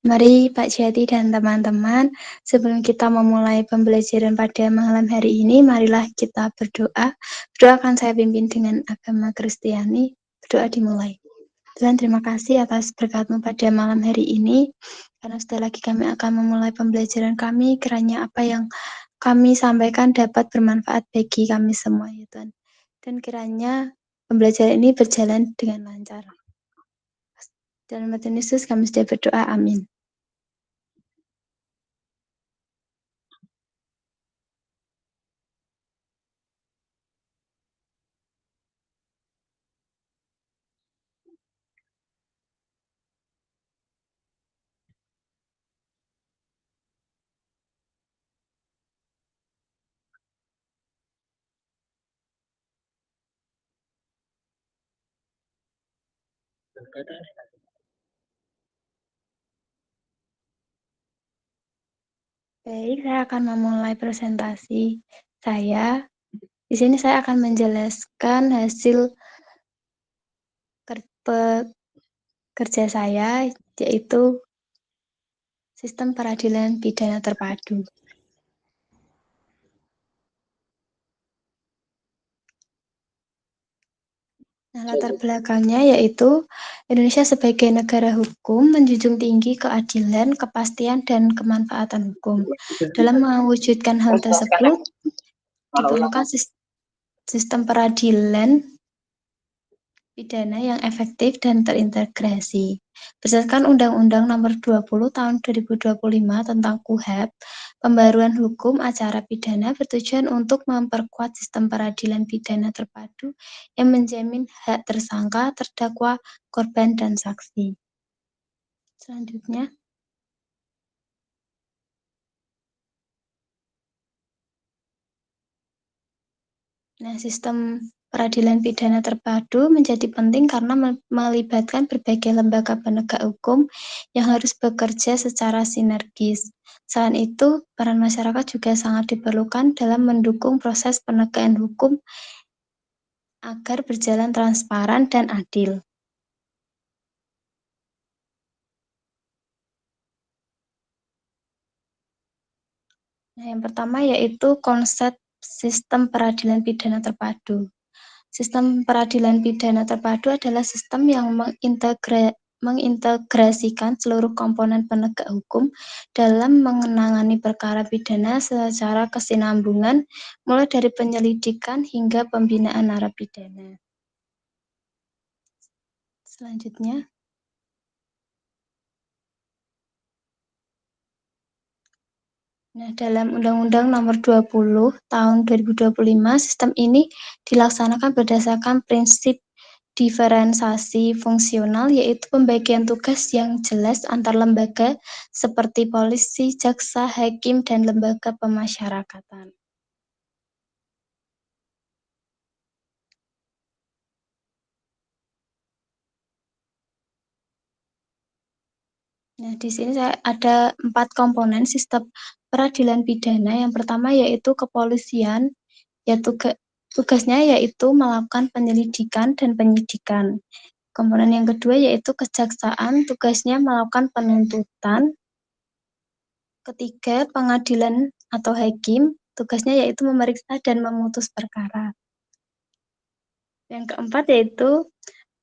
Mari Pak Jati dan teman-teman, sebelum kita memulai pembelajaran pada malam hari ini, marilah kita berdoa. Berdoa akan saya pimpin dengan agama Kristiani. Berdoa dimulai. Tuhan, terima kasih atas berkat-Mu pada malam hari ini, karena sudah lagi kami akan memulai pembelajaran kami, kiranya apa yang kami sampaikan dapat bermanfaat bagi kami semua, ya Tuhan. Dan kiranya pembelajaran ini berjalan dengan lancar. Dalam nama Tuhan Yesus kami sudah berdoa, amin. Baik, saya akan memulai presentasi saya. Di sini saya akan menjelaskan hasil kerja saya, yaitu sistem peradilan pidana terpadu. Nah, latar belakangnya yaitu Indonesia sebagai negara hukum menjunjung tinggi keadilan, kepastian, dan kemanfaatan hukum. Dalam mewujudkan hal tersebut, diperlukan sistem peradilan pidana yang efektif dan terintegrasi. Berdasarkan Undang-Undang Nomor 20 Tahun 2025 tentang KUHP, pembaruan hukum acara pidana bertujuan untuk memperkuat sistem peradilan pidana terpadu yang menjamin hak tersangka, terdakwa, korban, dan saksi. Selanjutnya, sistem peradilan pidana terpadu menjadi penting karena melibatkan berbagai lembaga penegak hukum yang harus bekerja secara sinergis. Selain itu, peran masyarakat juga sangat diperlukan dalam mendukung proses penegakan hukum agar berjalan transparan dan adil. Yang pertama yaitu konsep sistem peradilan pidana terpadu. Sistem peradilan pidana terpadu adalah sistem yang mengintegrasikan seluruh komponen penegak hukum dalam menangani perkara pidana secara kesinambungan, mulai dari penyelidikan hingga pembinaan narapidana. Selanjutnya, dalam Undang-Undang Nomor 20 Tahun 2025, sistem ini dilaksanakan berdasarkan prinsip diferensiasi fungsional, yaitu pembagian tugas yang jelas antar lembaga seperti polisi, jaksa, hakim, dan lembaga pemasyarakatan. Di sini saya ada 4 komponen sistem peradilan pidana. Yang pertama yaitu kepolisian, yaitu tugasnya yaitu melakukan penyelidikan dan penyidikan. Komponen yang kedua yaitu kejaksaan, tugasnya melakukan penuntutan. Ketiga, pengadilan atau hakim, tugasnya yaitu memeriksa dan memutus perkara. Yang keempat yaitu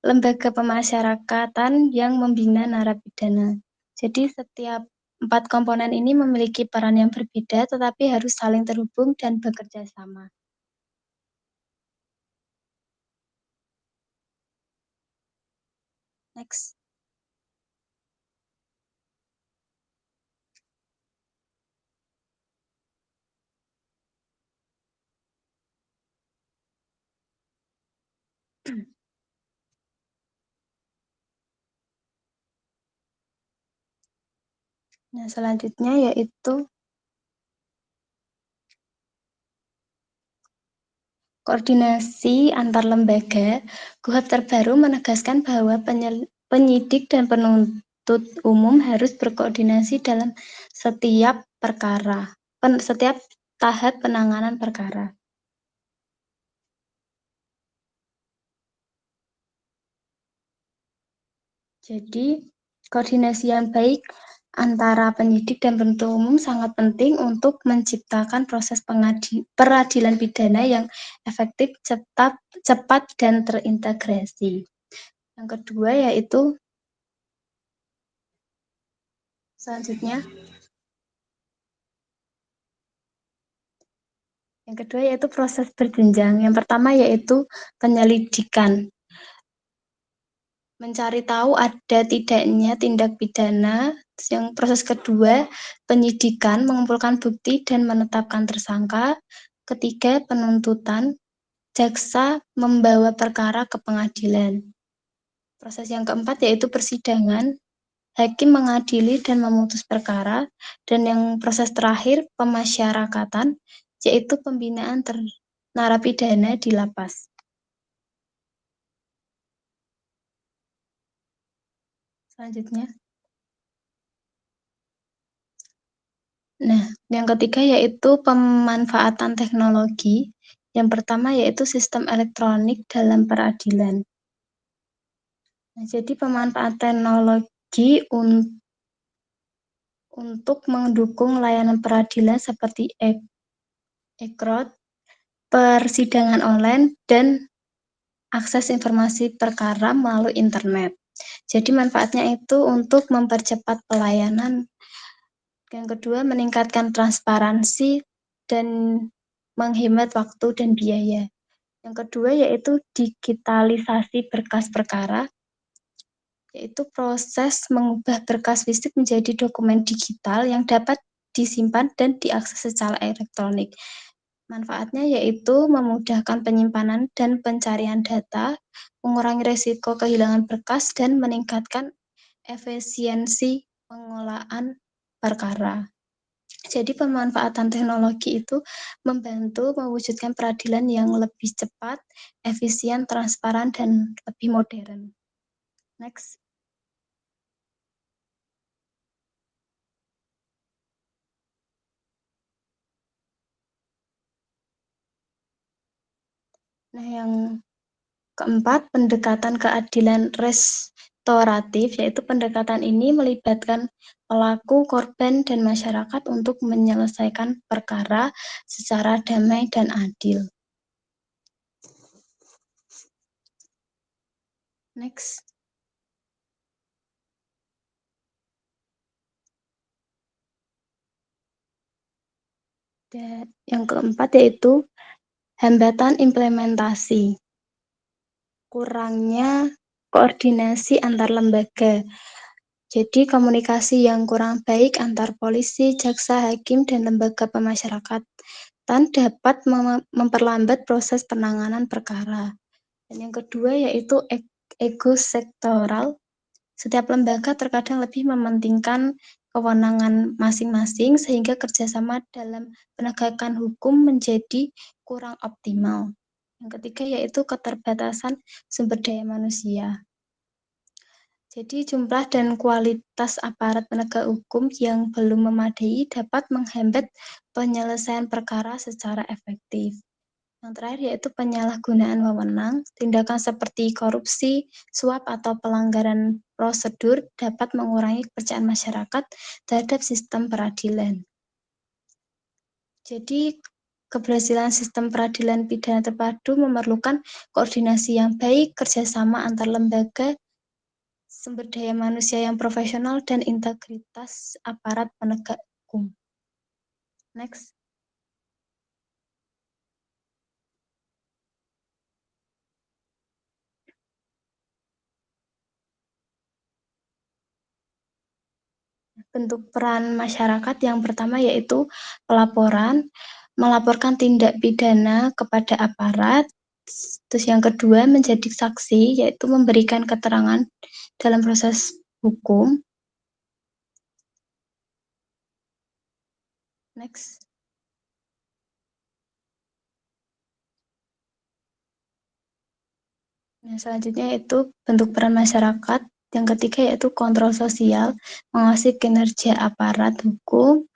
lembaga pemasyarakatan yang membina narapidana. Jadi setiap 4 komponen ini memiliki peran yang berbeda, tetapi harus saling terhubung dan bekerja sama. Next. Selanjutnya yaitu koordinasi antar lembaga. KUHP terbaru menegaskan bahwa penyidik dan penuntut umum harus berkoordinasi dalam setiap perkara, setiap tahap penanganan perkara. Jadi, koordinasi yang baik antara penyidik dan penuntut umum sangat penting untuk menciptakan proses peradilan pidana yang efektif, cepat, dan terintegrasi. Yang kedua yaitu selanjutnya, yang kedua yaitu proses berjenjang. Yang pertama yaitu penyelidikan. Mencari tahu ada tidaknya tindak pidana. Yang proses kedua, penyidikan, mengumpulkan bukti dan menetapkan tersangka. Ketiga, penuntutan, jaksa membawa perkara ke pengadilan. Proses yang keempat yaitu persidangan, hakim mengadili dan memutus perkara. Dan yang proses terakhir, pemasyarakatan, yaitu pembinaan narapidana di lapas. Selanjutnya. Nah, yang ketiga yaitu pemanfaatan teknologi. Yang pertama yaitu sistem elektronik dalam peradilan. Nah, jadi pemanfaatan teknologi untuk mendukung layanan peradilan seperti e-court, persidangan online, dan akses informasi perkara melalui internet. Jadi manfaatnya itu untuk mempercepat pelayanan. Yang kedua, meningkatkan transparansi dan menghemat waktu dan biaya. Yang kedua yaitu digitalisasi berkas perkara, yaitu proses mengubah berkas fisik menjadi dokumen digital yang dapat disimpan dan diakses secara elektronik. Manfaatnya yaitu memudahkan penyimpanan dan pencarian data, mengurangi risiko kehilangan berkas, dan meningkatkan efisiensi pengolahan perkara. Jadi pemanfaatan teknologi itu membantu mewujudkan peradilan yang lebih cepat, efisien, transparan, dan lebih modern. Next. Nah, yang keempat, pendekatan keadilan restoratif, yaitu pendekatan ini melibatkan pelaku, korban, dan masyarakat untuk menyelesaikan perkara secara damai dan adil. Next. Dan yang keempat yaitu hambatan implementasi. Kurangnya koordinasi antar lembaga. Jadi komunikasi yang kurang baik antar polisi, jaksa, hakim, dan lembaga pemasyarakatan dapat memperlambat proses penanganan perkara. Dan yang kedua yaitu ego sektoral. Setiap lembaga terkadang lebih mementingkan kewenangan masing-masing sehingga kerjasama dalam penegakan hukum menjadi kurang optimal. Yang ketiga yaitu keterbatasan sumber daya manusia. Jadi jumlah dan kualitas aparat penegak hukum yang belum memadai dapat menghambat penyelesaian perkara secara efektif. Yang terakhir yaitu penyalahgunaan wewenang. Tindakan seperti korupsi, suap, atau pelanggaran prosedur dapat mengurangi kepercayaan masyarakat terhadap sistem peradilan. Jadi keberhasilan sistem peradilan pidana terpadu memerlukan koordinasi yang baik, kerjasama antar lembaga, sumber daya manusia yang profesional, dan integritas aparat penegak hukum. Next. Bentuk peran masyarakat yang pertama yaitu pelaporan, melaporkan tindak pidana kepada aparat. Terus yang kedua menjadi saksi, yaitu memberikan keterangan dalam proses hukum. Next. Nah, selanjutnya yaitu bentuk peran masyarakat. Yang ketiga yaitu kontrol sosial, mengawasi kinerja aparat hukum,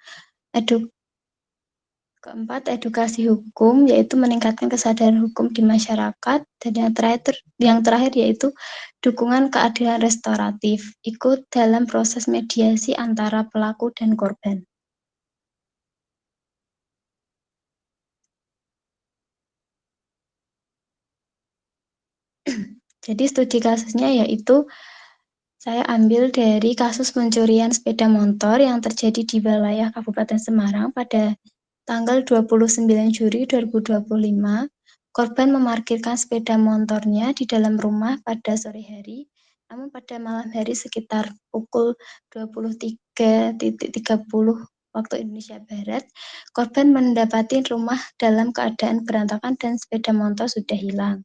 Keempat, edukasi hukum, yaitu meningkatkan kesadaran hukum di masyarakat. Dan yang terakhir yaitu dukungan keadilan restoratif, ikut dalam proses mediasi antara pelaku dan korban. Jadi studi kasusnya yaitu saya ambil dari kasus pencurian sepeda motor yang terjadi di wilayah Kabupaten Semarang pada tanggal 29 Juli 2025. Korban memarkirkan sepeda motornya di dalam rumah pada sore hari, namun pada malam hari sekitar pukul 23.30 waktu Indonesia Barat, korban mendapati rumah dalam keadaan berantakan dan sepeda motor sudah hilang.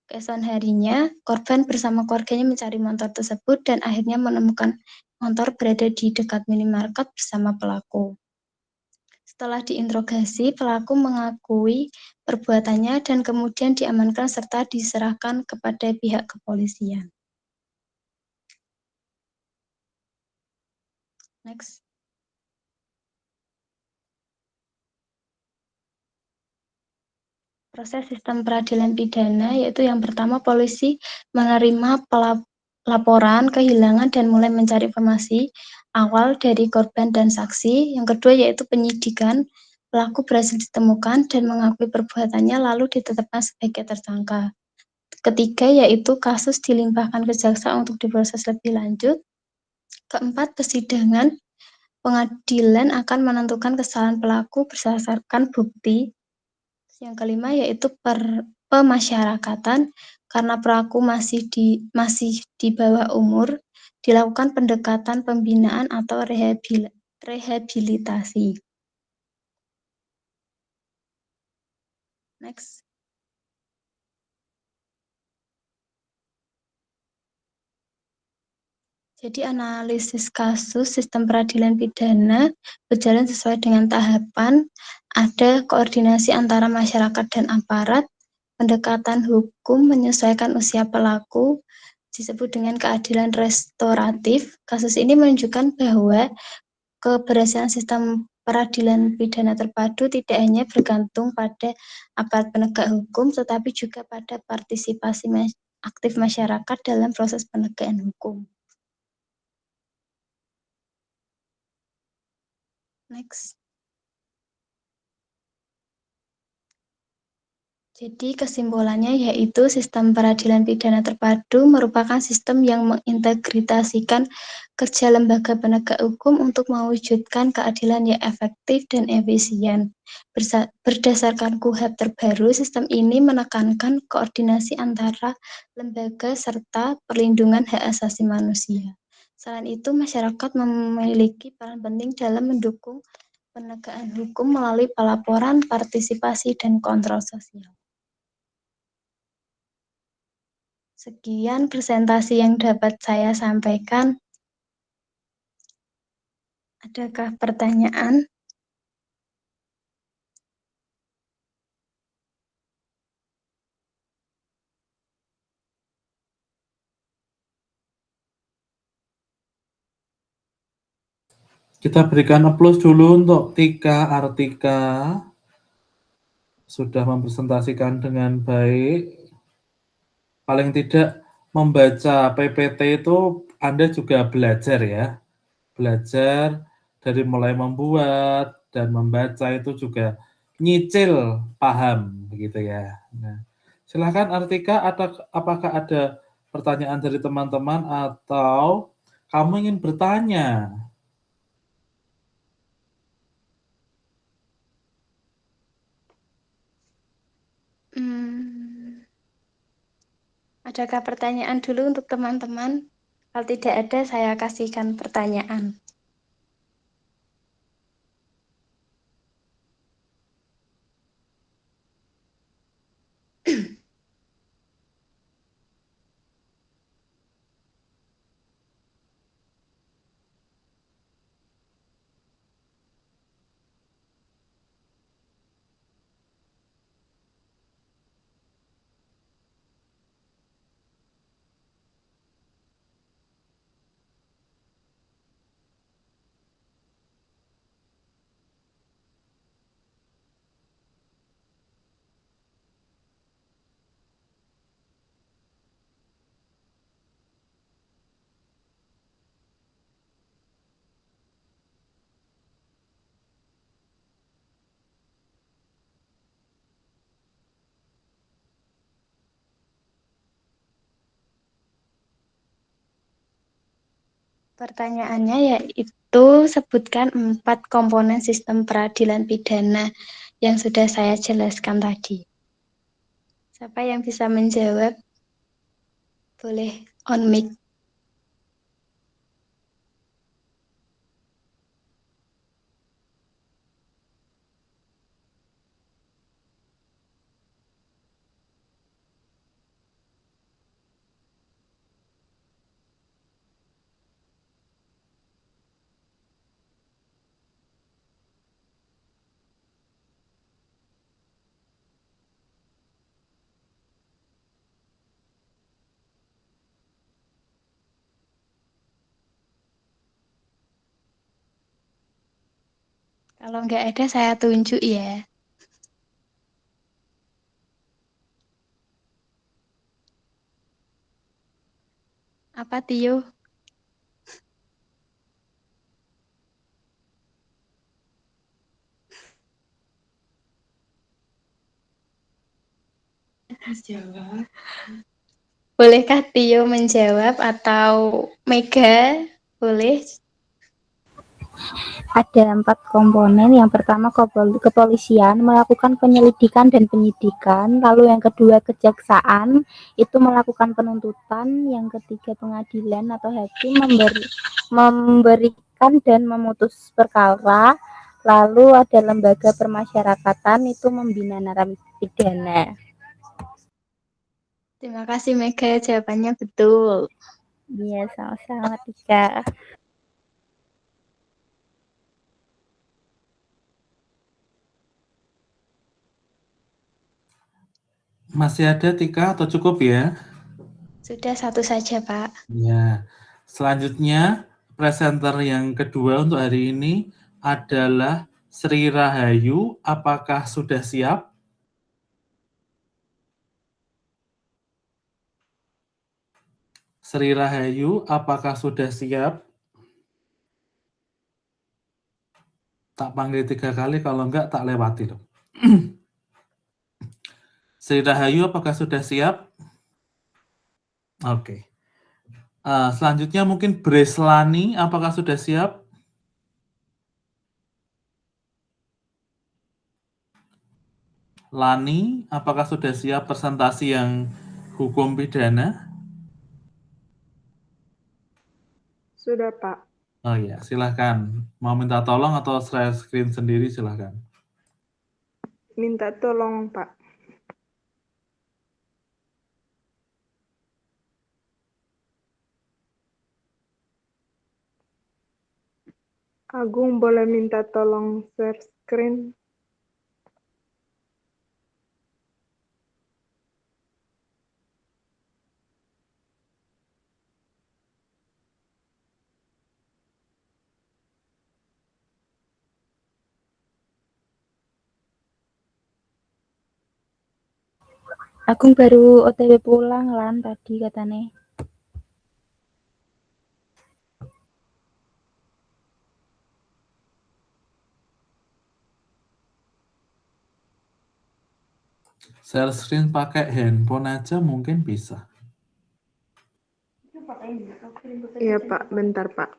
Keesokan harinya, korban bersama keluarganya mencari motor tersebut dan akhirnya menemukan motor berada di dekat minimarket bersama pelaku. Setelah diinterogasi, pelaku mengakui perbuatannya dan kemudian diamankan serta diserahkan kepada pihak kepolisian. Next. Proses sistem peradilan pidana yaitu yang pertama polisi menerima laporan kehilangan dan mulai mencari informasi awal dari korban dan saksi. Yang kedua yaitu penyidikan, pelaku berhasil ditemukan dan mengakui perbuatannya lalu ditetapkan sebagai tersangka. Ketiga yaitu kasus dilimpahkan ke jaksa untuk diproses lebih lanjut. Keempat, persidangan pengadilan akan menentukan kesalahan pelaku berdasarkan bukti. Yang kelima yaitu pemasyarakatan, karena pelaku masih di bawah umur, dilakukan pendekatan pembinaan atau rehabilitasi. Next. Jadi analisis kasus sistem peradilan pidana berjalan sesuai dengan tahapan, ada koordinasi antara masyarakat dan aparat, pendekatan hukum menyesuaikan usia pelaku, disebut dengan keadilan restoratif. Kasus ini menunjukkan bahwa keberhasilan sistem peradilan pidana terpadu tidak hanya bergantung pada aparat penegak hukum, tetapi juga pada partisipasi aktif masyarakat dalam proses penegakan hukum. Next. Jadi kesimpulannya yaitu sistem peradilan pidana terpadu merupakan sistem yang mengintegrasikan kerja lembaga penegak hukum untuk mewujudkan keadilan yang efektif dan efisien. Berdasarkan KUHP terbaru, sistem ini menekankan koordinasi antara lembaga serta perlindungan hak asasi manusia. Selain itu, masyarakat memiliki peran penting dalam mendukung penegakan hukum melalui pelaporan, partisipasi, dan kontrol sosial. Sekian presentasi yang dapat saya sampaikan. Adakah pertanyaan? Kita berikan aplaus dulu untuk Tika Artika. Sudah mempresentasikan dengan baik. Paling tidak membaca PPT itu Anda juga belajar ya. Belajar dari mulai membuat dan membaca itu juga nyicil paham begitu ya. Nah, silakan Artika, apakah ada pertanyaan dari teman-teman atau kamu ingin bertanya? Adakah pertanyaan dulu untuk teman-teman? Kalau tidak ada, saya kasihkan pertanyaan. Pertanyaannya yaitu sebutkan 4 komponen sistem peradilan pidana yang sudah saya jelaskan tadi. Siapa yang bisa menjawab? Boleh on mic. Kalau nggak ada saya tunjuk ya. Apa Tio? Bolehkah Tio menjawab atau Mega? Boleh. Ada 4 komponen. Yang pertama kepolisian melakukan penyelidikan dan penyidikan. Lalu yang kedua kejaksaan itu melakukan penuntutan. Yang ketiga pengadilan atau hakim memberikan dan memutus perkara. Lalu ada lembaga permasyarakatan itu membina narapidana. Terima kasih Mega, jawabannya betul. Iya, sama-sama Tika. Masih ada Tika atau cukup ya? Sudah satu saja Pak. Ya, selanjutnya presenter yang kedua untuk hari ini adalah Sri Rahayu. Apakah sudah siap? Sri Rahayu, apakah sudah siap? Tak panggil 3 kali, kalau enggak tak lewati loh. Sri Rahayu, apakah sudah siap? Oke. Selanjutnya mungkin Breslani, apakah sudah siap? Lani, apakah sudah siap presentasi yang hukum pidana? Sudah, Pak. Oh ya, silahkan. Mau minta tolong atau share screen sendiri, silahkan. Minta tolong, Pak. Agung boleh minta tolong share screen? Agung baru OTW pulang lan tadi katanya. Share screen pakai handphone aja mungkin bisa. Iya, Pak. Bentar, Pak.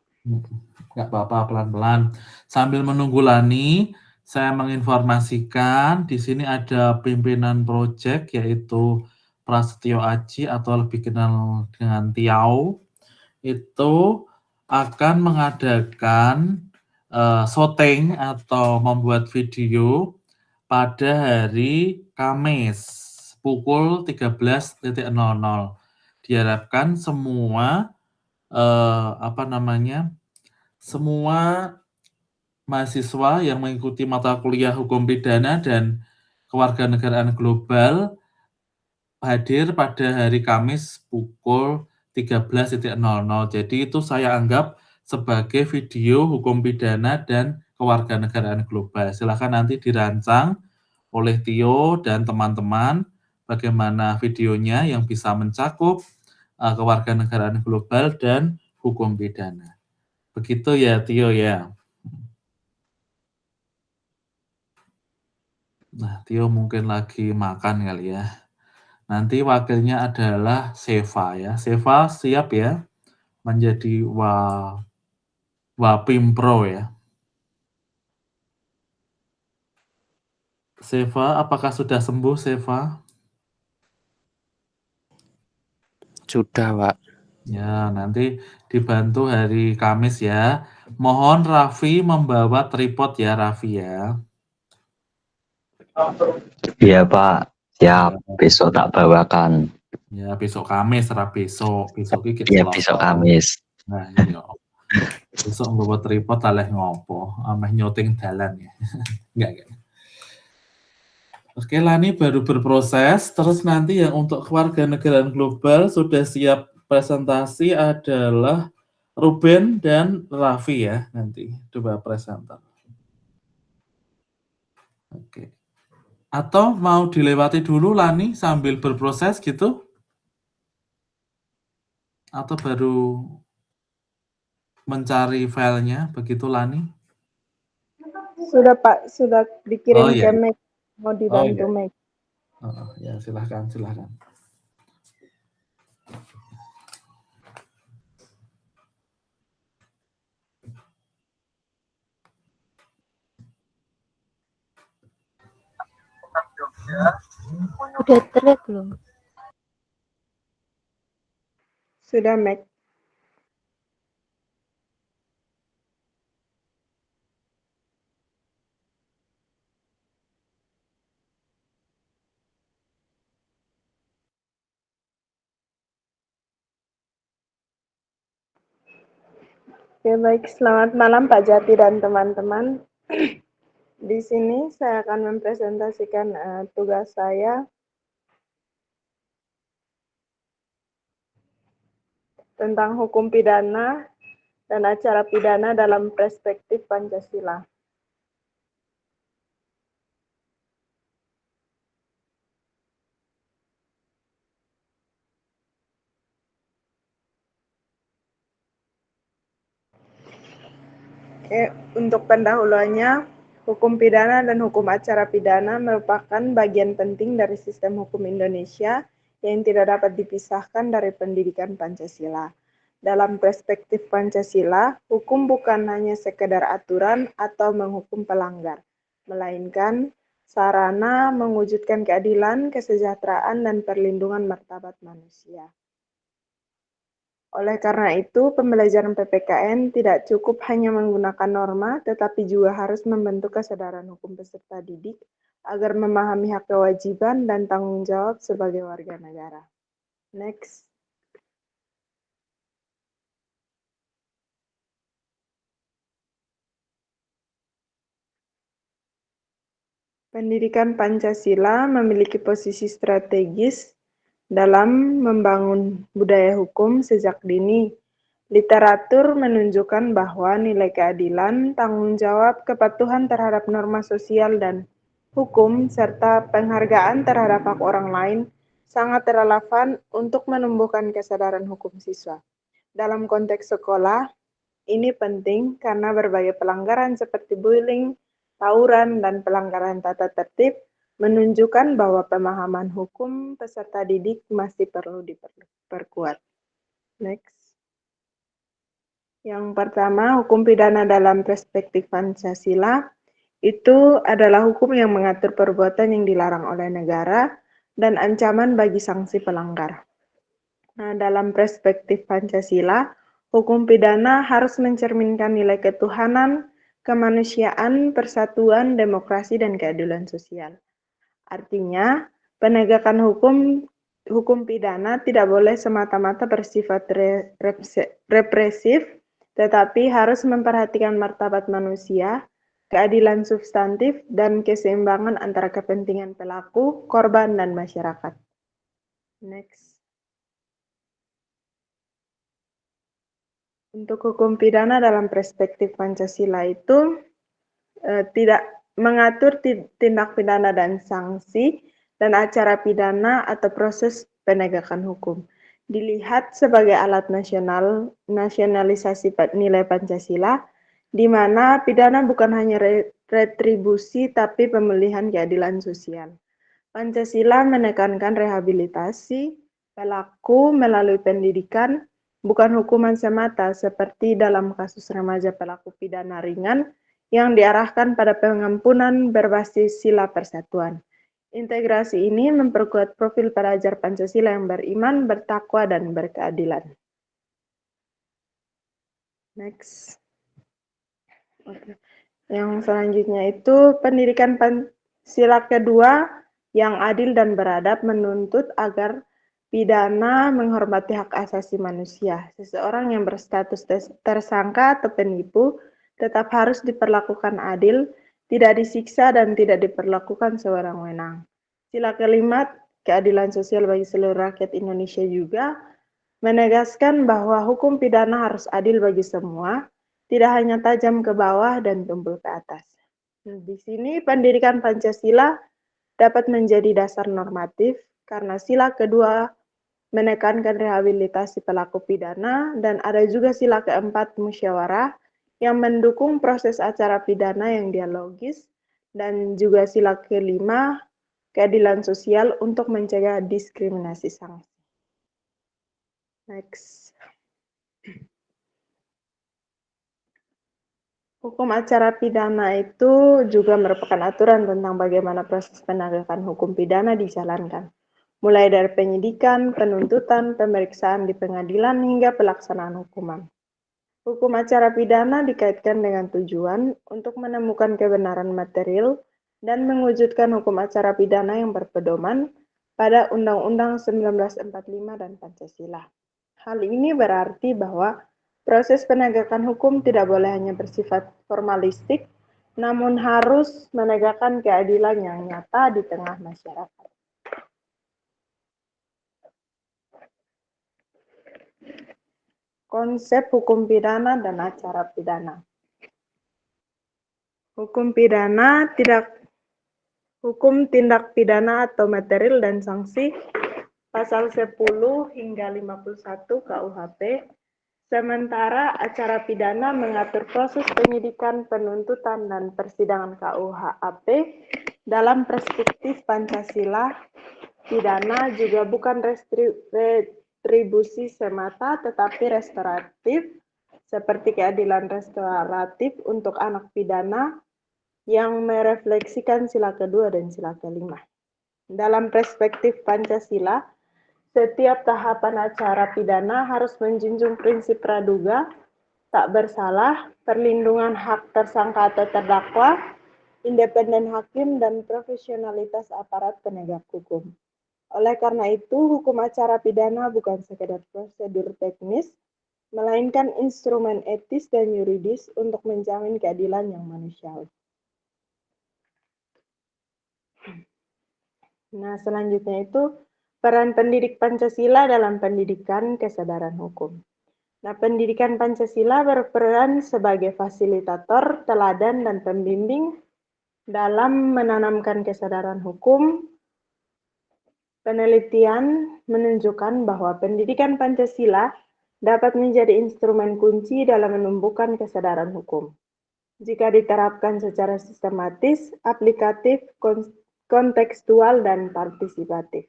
Nggak apa-apa, pelan-pelan. Sambil menunggu Lani, saya menginformasikan di sini ada pimpinan proyek yaitu Prasetyo Aji atau lebih kenal dengan Tiau. Itu akan mengadakan syuting atau membuat video pada hari Kamis pukul 13.00. Diharapkan semua semua mahasiswa yang mengikuti mata kuliah hukum pidana dan kewarganegaraan global hadir pada hari Kamis pukul 13.00. Jadi itu saya anggap sebagai video hukum pidana dan kewarganegaraan global. Silakan nanti dirancang oleh Tio dan teman-teman bagaimana videonya yang bisa mencakup kewarganegaraan global dan hukum pidana. Begitu ya Tio ya. Nah, Tio mungkin lagi makan kali ya. Nanti wakilnya adalah Seva ya. Seva siap ya menjadi Wapimpro ya. Seva, apakah sudah sembuh Seva? Sudah, Pak. Ya, nanti dibantu hari Kamis ya. Mohon Raffi membawa tripod ya, Raffi ya. Iya Pak, siap. Besok tak bawakan. Ya, besok Kamis, besok iki Iya besok Kamis. Nah, iya. Besok membawa tripod aleh ngopo, ameh nyuting dalan ya. Enggak. Oke, Lani baru berproses, terus nanti yang untuk kewarganegaraan global sudah siap presentasi adalah Ruben dan Raffi ya, nanti dua presenter. Oke. Atau mau dilewati dulu Lani sambil berproses gitu? Atau baru mencari filenya, begitu Lani? Sudah Pak, sudah dikirim Oh, iya. ke Meg. Mau dibantu Meg. Ya, silahkan. Udah thread belum? Sudah Meg. Oke, baik. Selamat malam Pak Jati dan teman-teman. Di sini saya akan mempresentasikan tugas saya tentang hukum pidana dan acara pidana dalam perspektif Pancasila. Oke, untuk pendahuluannya, hukum pidana dan hukum acara pidana merupakan bagian penting dari sistem hukum Indonesia yang tidak dapat dipisahkan dari pendidikan Pancasila. Dalam perspektif Pancasila, hukum bukan hanya sekedar aturan atau menghukum pelanggar, melainkan sarana mewujudkan keadilan, kesejahteraan, dan perlindungan martabat manusia. Oleh karena itu, pembelajaran PPKN tidak cukup hanya menggunakan norma, tetapi juga harus membentuk kesadaran hukum peserta didik agar memahami hak kewajiban dan tanggung jawab sebagai warga negara. Next. Pendidikan Pancasila memiliki posisi strategis dalam membangun budaya hukum sejak dini. Literatur menunjukkan bahwa nilai keadilan, tanggung jawab, kepatuhan terhadap norma sosial dan hukum, serta penghargaan terhadap hak orang lain sangat relevan untuk menumbuhkan kesadaran hukum siswa. Dalam konteks sekolah, ini penting karena berbagai pelanggaran seperti bullying, tawuran, dan pelanggaran tata tertib menunjukkan bahwa pemahaman hukum peserta didik masih perlu diperkuat. Next. Yang pertama, hukum pidana dalam perspektif Pancasila itu adalah hukum yang mengatur perbuatan yang dilarang oleh negara dan ancaman bagi sanksi pelanggar. Nah, dalam perspektif Pancasila, hukum pidana harus mencerminkan nilai ketuhanan, kemanusiaan, persatuan, demokrasi, dan keadilan sosial. Artinya, penegakan hukum pidana tidak boleh semata-mata bersifat represif, tetapi harus memperhatikan martabat manusia, keadilan substantif, dan keseimbangan antara kepentingan pelaku, korban, dan masyarakat. Next. Untuk hukum pidana dalam perspektif Pancasila itu tidak mengatur tindak pidana dan sanksi dan acara pidana atau proses penegakan hukum. Dilihat sebagai alat nasionalisasi nilai Pancasila, di mana pidana bukan hanya retribusi tapi pemulihan keadilan sosial. Pancasila menekankan rehabilitasi pelaku melalui pendidikan, bukan hukuman semata seperti dalam kasus remaja pelaku pidana ringan yang diarahkan pada pengampunan berbasis sila persatuan. Integrasi ini memperkuat profil pelajar Pancasila yang beriman, bertakwa, dan berkeadilan. Next. Okay. Yang selanjutnya itu pendidikan Pancasila kedua yang adil dan beradab menuntut agar pidana menghormati hak asasi manusia. Seseorang yang berstatus tersangka atau penipu tetap harus diperlakukan adil, tidak disiksa dan tidak diperlakukan sewenang-wenang. Sila kelima, keadilan sosial bagi seluruh rakyat Indonesia juga menegaskan bahwa hukum pidana harus adil bagi semua, tidak hanya tajam ke bawah dan tumpul ke atas. Di sini pendidikan Pancasila dapat menjadi dasar normatif karena sila kedua menekankan rehabilitasi pelaku pidana dan ada juga sila keempat musyawarah yang mendukung proses acara pidana yang dialogis dan juga sila kelima keadilan sosial untuk mencegah diskriminasi sanksi. Next. Hukum acara pidana itu juga merupakan aturan tentang bagaimana proses penegakan hukum pidana dijalankan, mulai dari penyidikan, penuntutan, pemeriksaan di pengadilan, hingga pelaksanaan hukuman. Hukum acara pidana dikaitkan dengan tujuan untuk menemukan kebenaran material dan mewujudkan hukum acara pidana yang berpedoman pada Undang-Undang 1945 dan Pancasila. Hal ini berarti bahwa proses penegakan hukum tidak boleh hanya bersifat formalistik, namun harus menegakkan keadilan yang nyata di tengah masyarakat. Konsep hukum pidana dan acara pidana. Hukum tindak pidana atau material dan sanksi pasal 10 hingga 51 KUHP, sementara acara pidana mengatur proses penyidikan, penuntutan, dan persidangan KUHP dalam perspektif Pancasila. Pidana juga bukan retribusi semata, tetapi restoratif, seperti keadilan restoratif untuk anak pidana yang merefleksikan sila kedua dan sila kelima. Dalam perspektif Pancasila, setiap tahapan acara pidana harus menjunjung prinsip praduga, tak bersalah, perlindungan hak tersangka atau terdakwa, independen hakim, dan profesionalitas aparat penegak hukum. Oleh karena itu, hukum acara pidana bukan sekedar prosedur teknis, melainkan instrumen etis dan yuridis untuk menjamin keadilan yang manusiawi. Nah, selanjutnya itu peran pendidik Pancasila dalam pendidikan kesadaran hukum. Nah, pendidikan Pancasila berperan sebagai fasilitator, teladan, dan pembimbing dalam menanamkan kesadaran hukum. Penelitian menunjukkan bahwa pendidikan Pancasila dapat menjadi instrumen kunci dalam menumbuhkan kesadaran hukum. Jika diterapkan secara sistematis, aplikatif, kontekstual, dan partisipatif.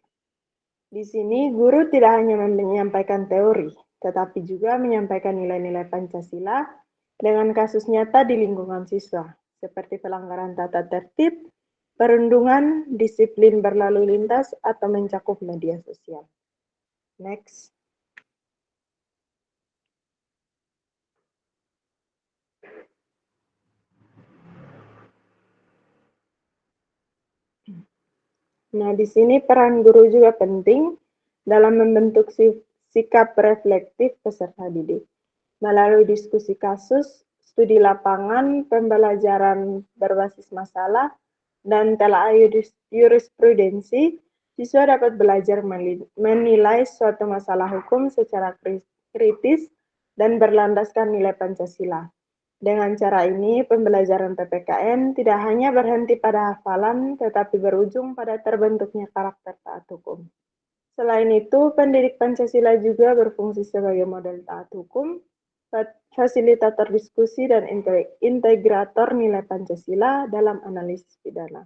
Di sini, guru tidak hanya menyampaikan teori, tetapi juga menyampaikan nilai-nilai Pancasila dengan kasus nyata di lingkungan siswa, seperti pelanggaran tata tertib, perundungan, disiplin berlalu lintas, atau mencakup media sosial. Next. Nah, di sini peran guru juga penting dalam membentuk sikap reflektif peserta didik. Melalui diskusi kasus, studi lapangan, pembelajaran berbasis masalah, dan telah jurisprudensi, siswa dapat belajar menilai suatu masalah hukum secara kritis dan berlandaskan nilai Pancasila. Dengan cara ini, pembelajaran PPKN tidak hanya berhenti pada hafalan, tetapi berujung pada terbentuknya karakter taat hukum. Selain itu, pendidik Pancasila juga berfungsi sebagai model taat hukum, fasilitator diskusi, dan integrator nilai Pancasila dalam analisis pidana.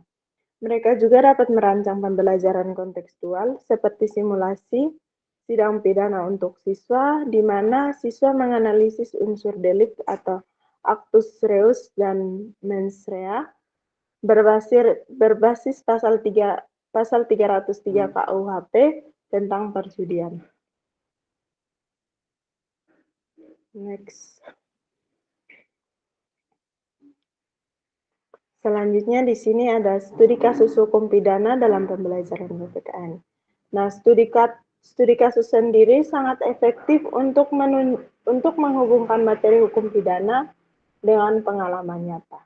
Mereka juga dapat merancang pembelajaran kontekstual seperti simulasi, sidang pidana untuk siswa, di mana siswa menganalisis unsur delik atau actus reus dan mens rea berbasis pasal 303 KUHP tentang perjudian. Next. Selanjutnya di sini ada studi kasus hukum pidana dalam pembelajaran PPKN. Nah, studi kasus sendiri sangat efektif untuk menghubungkan materi hukum pidana dengan pengalaman nyata.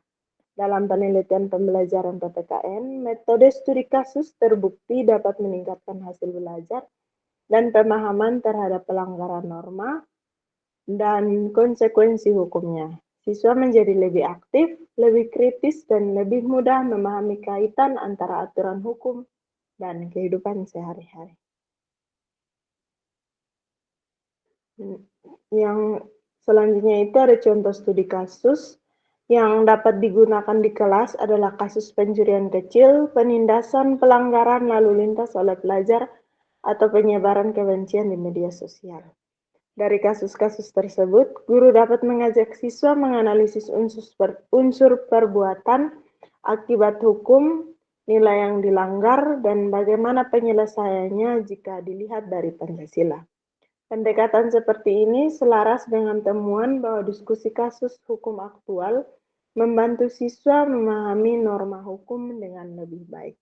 Dalam penelitian pembelajaran PPKN, metode studi kasus terbukti dapat meningkatkan hasil belajar dan pemahaman terhadap pelanggaran norma dan konsekuensi hukumnya. Siswa menjadi lebih aktif, lebih kritis, dan lebih mudah memahami kaitan antara aturan hukum dan kehidupan sehari-hari. Yang selanjutnya itu ada contoh studi kasus yang dapat digunakan di kelas adalah kasus pencurian kecil, penindasan pelanggaran lalu lintas oleh pelajar, atau penyebaran kebencian di media sosial. Dari kasus-kasus tersebut, guru dapat mengajak siswa menganalisis unsur perbuatan, akibat hukum, nilai yang dilanggar, dan bagaimana penyelesaiannya jika dilihat dari Pancasila. Pendekatan seperti ini selaras dengan temuan bahwa diskusi kasus hukum aktual membantu siswa memahami norma hukum dengan lebih baik.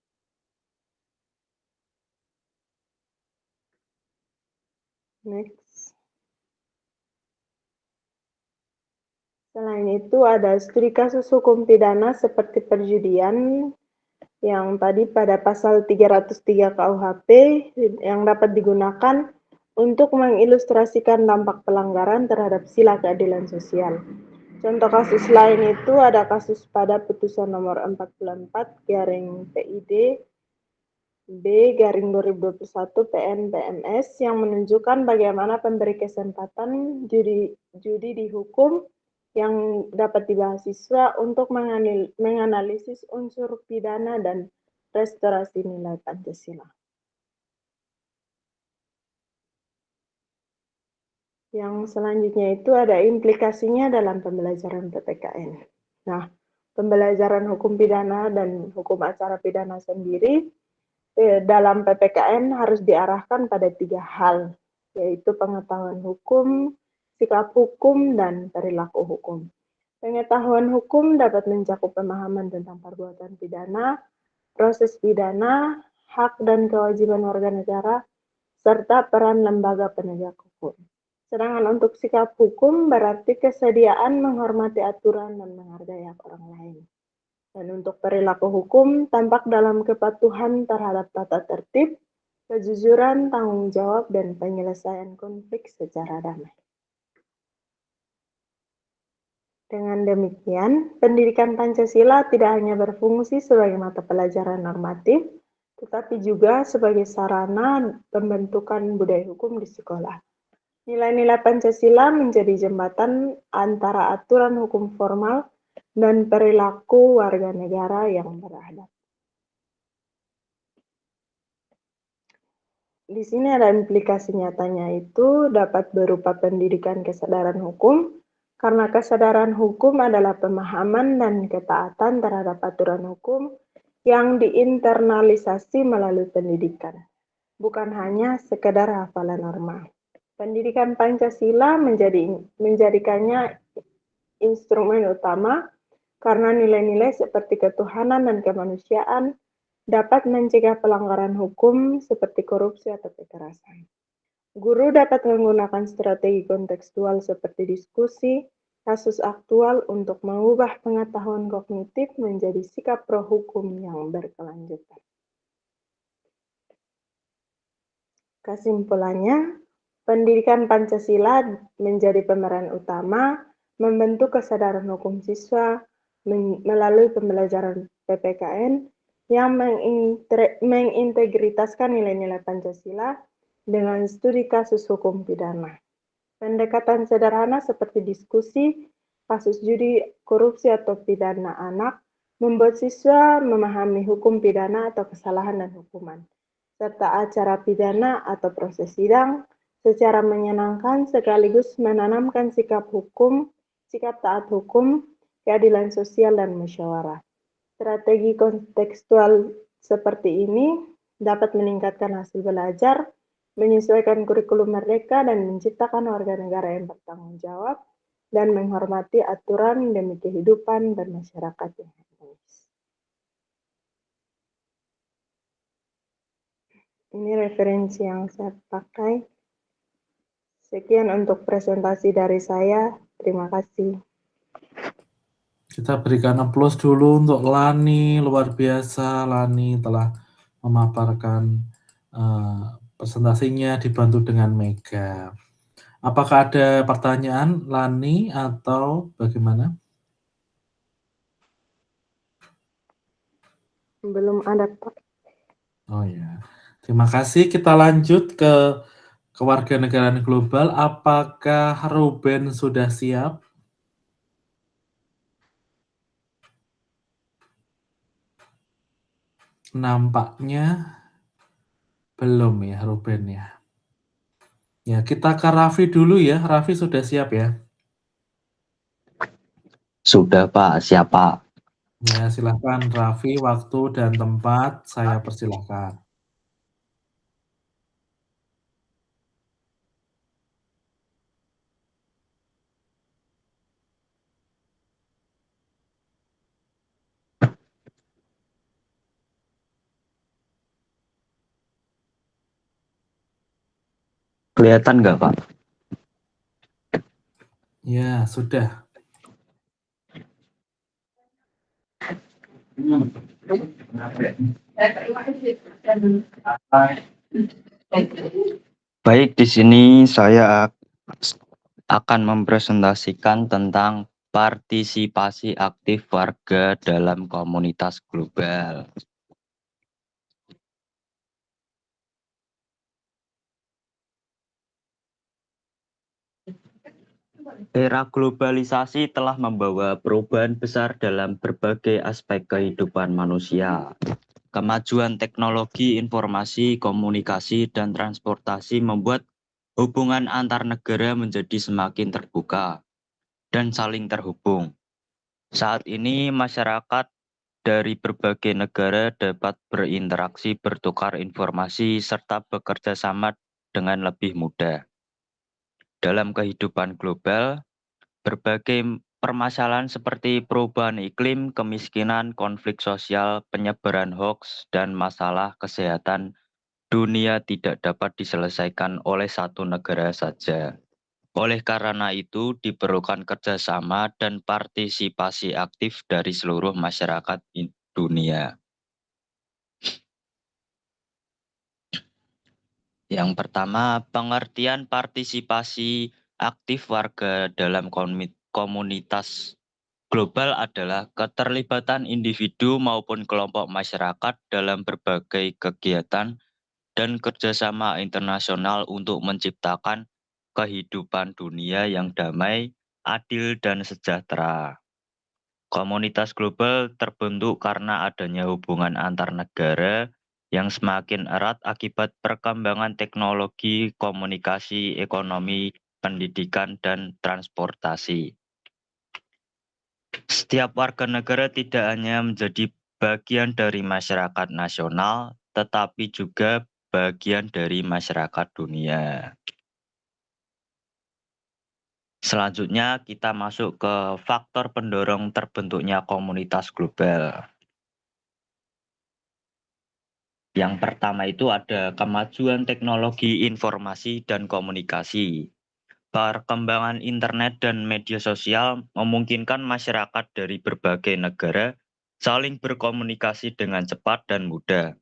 Next. Selain itu ada studi kasus hukum pidana seperti perjudian yang tadi pada pasal 303 KUHP yang dapat digunakan untuk mengilustrasikan dampak pelanggaran terhadap sila keadilan sosial. Contoh kasus lain itu ada kasus pada putusan nomor 44/PID B/2021 PN PMS yang menunjukkan bagaimana pemberi kesempatan judi dihukum yang dapat dibahas siswa untuk menganalisis unsur pidana dan restorasi nilai Pancasila. Yang selanjutnya itu ada implikasinya dalam pembelajaran PPKN. Nah, pembelajaran hukum pidana dan hukum acara pidana sendiri dalam PPKN harus diarahkan pada 3 hal, yaitu pengetahuan hukum, sikap hukum, dan perilaku hukum. Pengetahuan hukum dapat mencakup pemahaman tentang perbuatan pidana, proses pidana, hak dan kewajiban warga negara, serta peran lembaga penegak hukum. Sedangkan untuk sikap hukum berarti kesediaan menghormati aturan dan menghargai hak orang lain. Dan untuk perilaku hukum tampak dalam kepatuhan terhadap tata tertib, kejujuran, tanggung jawab, dan penyelesaian konflik secara damai. Dengan demikian, pendidikan Pancasila tidak hanya berfungsi sebagai mata pelajaran normatif, tetapi juga sebagai sarana pembentukan budaya hukum di sekolah. Nilai-nilai Pancasila menjadi jembatan antara aturan hukum formal dan perilaku warga negara yang beradab. Di sini ada implikasi nyatanya itu dapat berupa pendidikan kesadaran hukum, karena kesadaran hukum adalah pemahaman dan ketaatan terhadap aturan hukum yang diinternalisasi melalui pendidikan, bukan hanya sekedar hafalan norma. Pendidikan Pancasila menjadikannya instrumen utama karena nilai-nilai seperti ketuhanan dan kemanusiaan dapat mencegah pelanggaran hukum seperti korupsi atau kekerasan. Guru dapat menggunakan strategi kontekstual seperti diskusi, kasus aktual untuk mengubah pengetahuan kognitif menjadi sikap pro-hukum yang berkelanjutan. Kesimpulannya, pendidikan Pancasila menjadi pemeran utama membentuk kesadaran hukum siswa melalui pembelajaran PPKN yang mengintegritaskan nilai-nilai Pancasila dengan studi kasus hukum pidana. Pendekatan sederhana seperti diskusi, kasus judi, korupsi, atau pidana anak membuat siswa memahami hukum pidana atau kesalahan dan hukuman. serta acara pidana atau proses sidang secara menyenangkan sekaligus menanamkan sikap hukum, sikap taat hukum, keadilan sosial, dan musyawarah. Strategi kontekstual seperti ini dapat meningkatkan hasil belajar, menyesuaikan kurikulum mereka, dan menciptakan warga negara yang bertanggung jawab dan menghormati aturan demi kehidupan dan masyarakat yang harmonis. Ini referensi yang saya pakai. Sekian untuk presentasi dari saya. Terima kasih. Kita berikan aplaus dulu untuk Lani, luar biasa. Lani telah memaparkan presentasinya dibantu dengan Mega. Apakah ada pertanyaan Lani atau bagaimana? Belum ada, Pak. Oh ya, terima kasih. Kita lanjut ke kewarganegaraan global. Apakah Ruben sudah siap? Nampaknya belum ya Ruben ya. Ya, kita ke Raffi dulu ya. Raffi sudah siap ya? Sudah Pak, siapa? Ya, silahkan Raffi, waktu dan tempat saya persilahkan. Kelihatan nggak Pak? Ya, sudah. Baik, di sini saya akan mempresentasikan tentang partisipasi aktif warga dalam komunitas global. Era globalisasi telah membawa perubahan besar dalam berbagai aspek kehidupan manusia. Kemajuan teknologi, informasi, komunikasi, dan transportasi membuat hubungan antar negara menjadi semakin terbuka dan saling terhubung. Saat ini masyarakat dari berbagai negara dapat berinteraksi, bertukar informasi, serta bekerja sama dengan lebih mudah. Dalam kehidupan global, berbagai permasalahan seperti perubahan iklim, kemiskinan, konflik sosial, penyebaran hoaks, dan masalah kesehatan dunia tidak dapat diselesaikan oleh satu negara saja. Oleh karena itu, diperlukan kerjasama dan partisipasi aktif dari seluruh masyarakat dunia. Yang pertama, pengertian partisipasi aktif warga dalam komunitas global adalah keterlibatan individu maupun kelompok masyarakat dalam berbagai kegiatan dan kerjasama internasional untuk menciptakan kehidupan dunia yang damai, adil, dan sejahtera. Komunitas global terbentuk karena adanya hubungan antar negara yang semakin erat akibat perkembangan teknologi, komunikasi, ekonomi, pendidikan, dan transportasi. Setiap warga negara tidak hanya menjadi bagian dari masyarakat nasional, tetapi juga bagian dari masyarakat dunia. Selanjutnya kita masuk ke faktor pendorong terbentuknya komunitas global. Yang pertama itu ada kemajuan teknologi informasi dan komunikasi. Perkembangan internet dan media sosial memungkinkan masyarakat dari berbagai negara saling berkomunikasi dengan cepat dan mudah.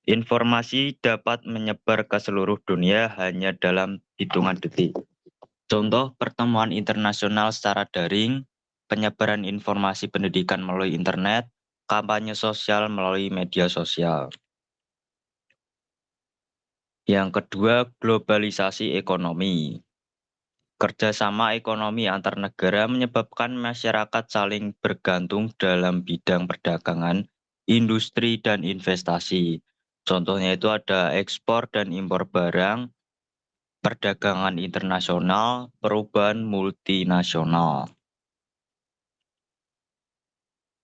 Informasi dapat menyebar ke seluruh dunia hanya dalam hitungan detik. Contoh pertemuan internasional secara daring, penyebaran informasi pendidikan melalui internet, kampanye sosial melalui media sosial. Yang kedua, globalisasi ekonomi. Kerjasama ekonomi antar negara menyebabkan masyarakat saling bergantung dalam bidang perdagangan, industri, dan investasi. Contohnya itu ada ekspor dan impor barang, perdagangan internasional, perubahan multinasional.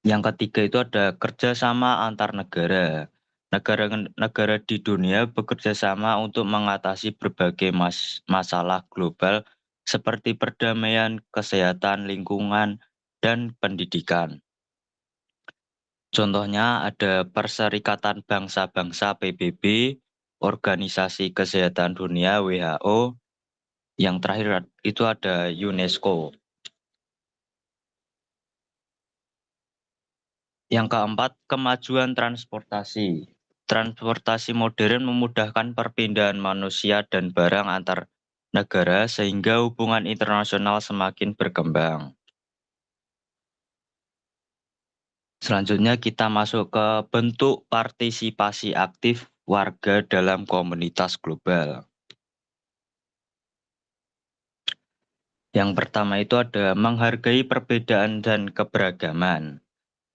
Yang ketiga itu ada kerjasama antar negara. Negara-negara di dunia bekerja sama untuk mengatasi berbagai masalah global seperti perdamaian, kesehatan, lingkungan, dan pendidikan. Contohnya ada Perserikatan Bangsa-Bangsa PBB, Organisasi Kesehatan Dunia WHO, yang terakhir itu ada UNESCO. Yang keempat, kemajuan transportasi. Transportasi modern memudahkan perpindahan manusia dan barang antar negara sehingga hubungan internasional semakin berkembang. Selanjutnya kita masuk ke bentuk partisipasi aktif warga dalam komunitas global. Yang pertama itu ada menghargai perbedaan dan keberagaman.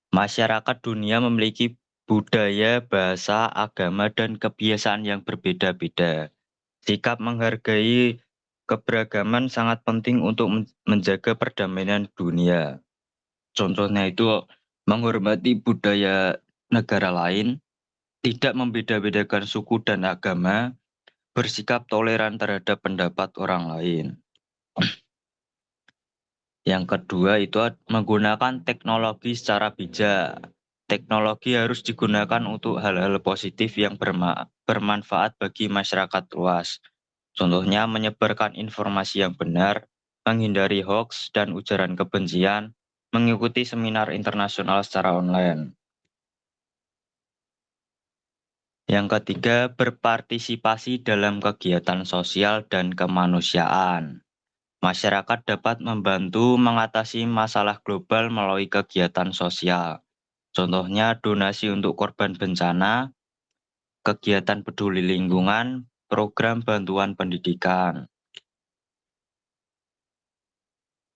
Masyarakat dunia memiliki budaya, bahasa, agama, dan kebiasaan yang berbeda-beda. Sikap menghargai keberagaman sangat penting untuk menjaga perdamaian dunia. Contohnya itu menghormati budaya negara lain, tidak membeda-bedakan suku dan agama, bersikap toleran terhadap pendapat orang lain. Yang kedua itu menggunakan teknologi secara bijak. Teknologi harus digunakan untuk hal-hal positif yang bermanfaat bagi masyarakat luas. Contohnya menyebarkan informasi yang benar, menghindari hoaks dan ujaran kebencian, mengikuti seminar internasional secara online. Yang ketiga, berpartisipasi dalam kegiatan sosial dan kemanusiaan. Masyarakat dapat membantu mengatasi masalah global melalui kegiatan sosial. Contohnya donasi untuk korban bencana, kegiatan peduli lingkungan, program bantuan pendidikan.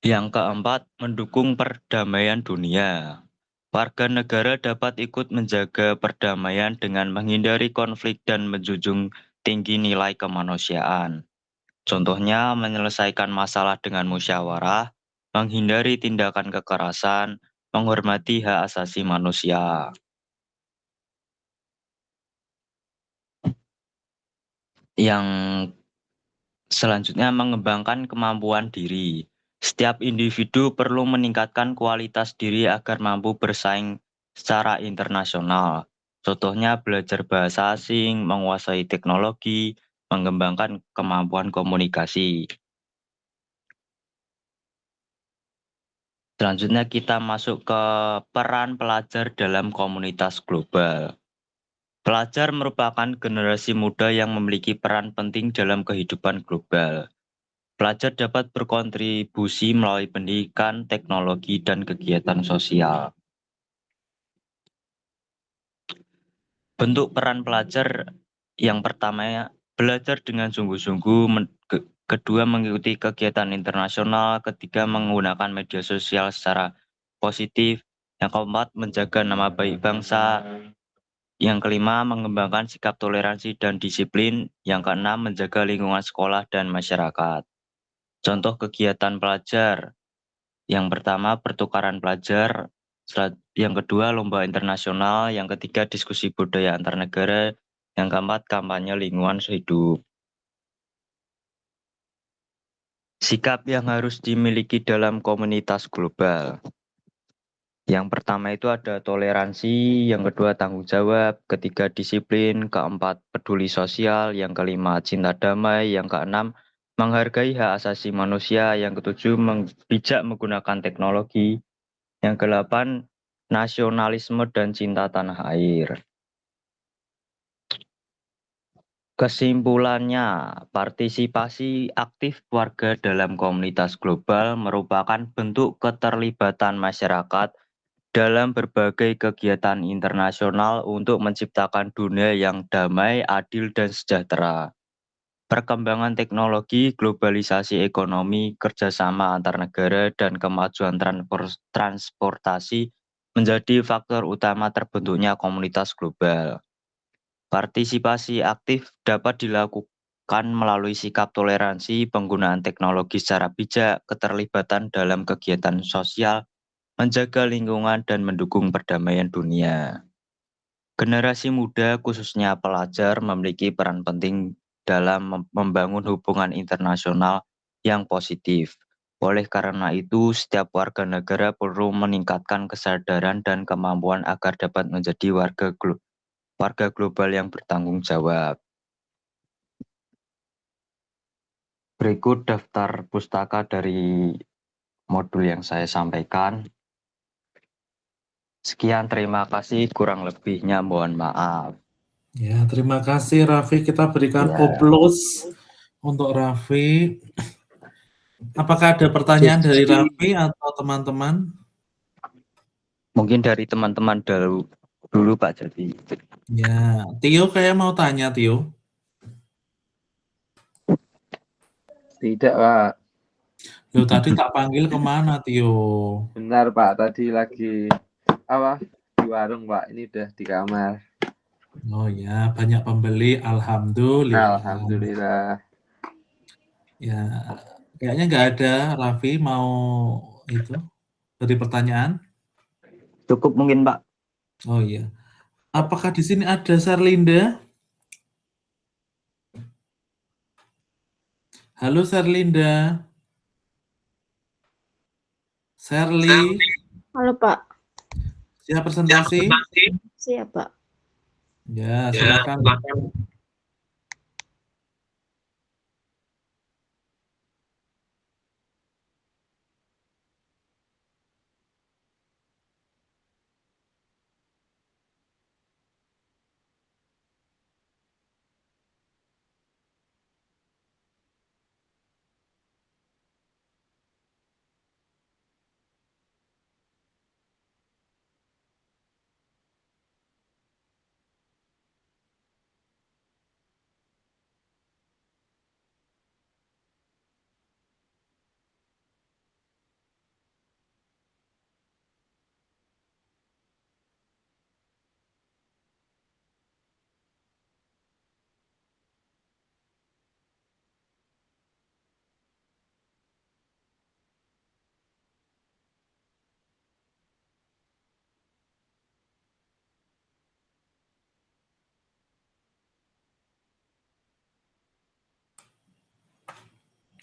Yang keempat, mendukung perdamaian dunia. Warga negara dapat ikut menjaga perdamaian dengan menghindari konflik dan menjunjung tinggi nilai kemanusiaan. Contohnya menyelesaikan masalah dengan musyawarah, menghindari tindakan kekerasan, menghormati hak asasi manusia. Yang selanjutnya mengembangkan kemampuan diri. Setiap individu perlu meningkatkan kualitas diri agar mampu bersaing secara internasional. Contohnya belajar bahasa asing, menguasai teknologi, mengembangkan kemampuan komunikasi. Selanjutnya kita masuk ke peran pelajar dalam komunitas global. Pelajar merupakan generasi muda yang memiliki peran penting dalam kehidupan global. Pelajar dapat berkontribusi melalui pendidikan, teknologi, dan kegiatan sosial. Bentuk peran pelajar yang pertama, belajar dengan sungguh-sungguh, kedua mengikuti kegiatan internasional, ketiga menggunakan media sosial secara positif, yang keempat menjaga nama baik bangsa, yang kelima mengembangkan sikap toleransi dan disiplin, yang keenam menjaga lingkungan sekolah dan masyarakat. Contoh kegiatan pelajar, yang pertama pertukaran pelajar, yang kedua lomba internasional, yang ketiga diskusi budaya antar negara, yang keempat kampanye lingkungan hidup. Sikap yang harus dimiliki dalam komunitas global. Yang pertama itu ada toleransi, yang kedua tanggung jawab, ketiga disiplin, keempat peduli sosial, yang kelima cinta damai, yang keenam menghargai hak asasi manusia, yang ketujuh bijak menggunakan teknologi, yang kedelapan nasionalisme dan cinta tanah air. Kesimpulannya, partisipasi aktif warga dalam komunitas global merupakan bentuk keterlibatan masyarakat dalam berbagai kegiatan internasional untuk menciptakan dunia yang damai, adil, dan sejahtera. Perkembangan teknologi, globalisasi ekonomi, kerjasama antar negara, dan kemajuan transportasi menjadi faktor utama terbentuknya komunitas global. Partisipasi aktif dapat dilakukan melalui sikap toleransi, penggunaan teknologi secara bijak, keterlibatan dalam kegiatan sosial, menjaga lingkungan, dan mendukung perdamaian dunia. Generasi muda, khususnya pelajar, memiliki peran penting dalam membangun hubungan internasional yang positif. Oleh karena itu, setiap warga negara perlu meningkatkan kesadaran dan kemampuan agar dapat menjadi warga global yang bertanggung jawab. Berikut daftar pustaka dari modul yang saya sampaikan. Sekian, terima kasih. Kurang lebihnya mohon maaf. Ya, terima kasih Raffi. Kita berikan Ya. koplos untuk Raffi. Apakah ada pertanyaan dari Raffi atau teman-teman? Mungkin dari teman-teman dulu Pak Jadi. Ya, Tio kayak mau tanya, Tio. Tidak, Pak. Loh, tadi tak panggil kemana, Tio? Benar, Pak. Tadi lagi di warung, Pak. Ini udah di kamar. Oh ya, banyak pembeli. Alhamdulillah. Alhamdulillah. Ya, kayaknya nggak ada. Raffi mau itu beri pertanyaan? Cukup mungkin Pak. Oh iya. Apakah di sini ada Serlinda? Halo Serlinda. Serli, Halo Pak, siap presentasi? siap Pak. Ya, silakan.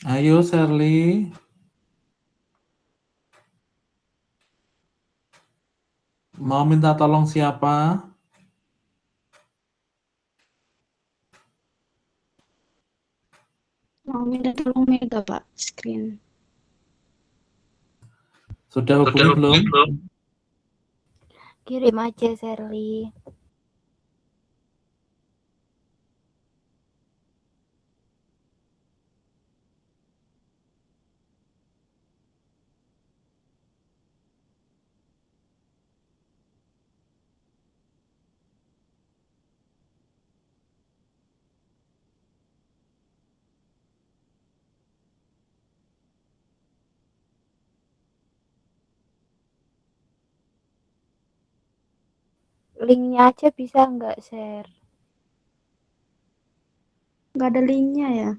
Ayo Serli. Mau minta tolong siapa? Mau minta tolong Mega Pak, screen. Sudah hubungi belum? Kirim aja, Sherly. Linknya aja bisa nggak share? Nggak ada linknya ya?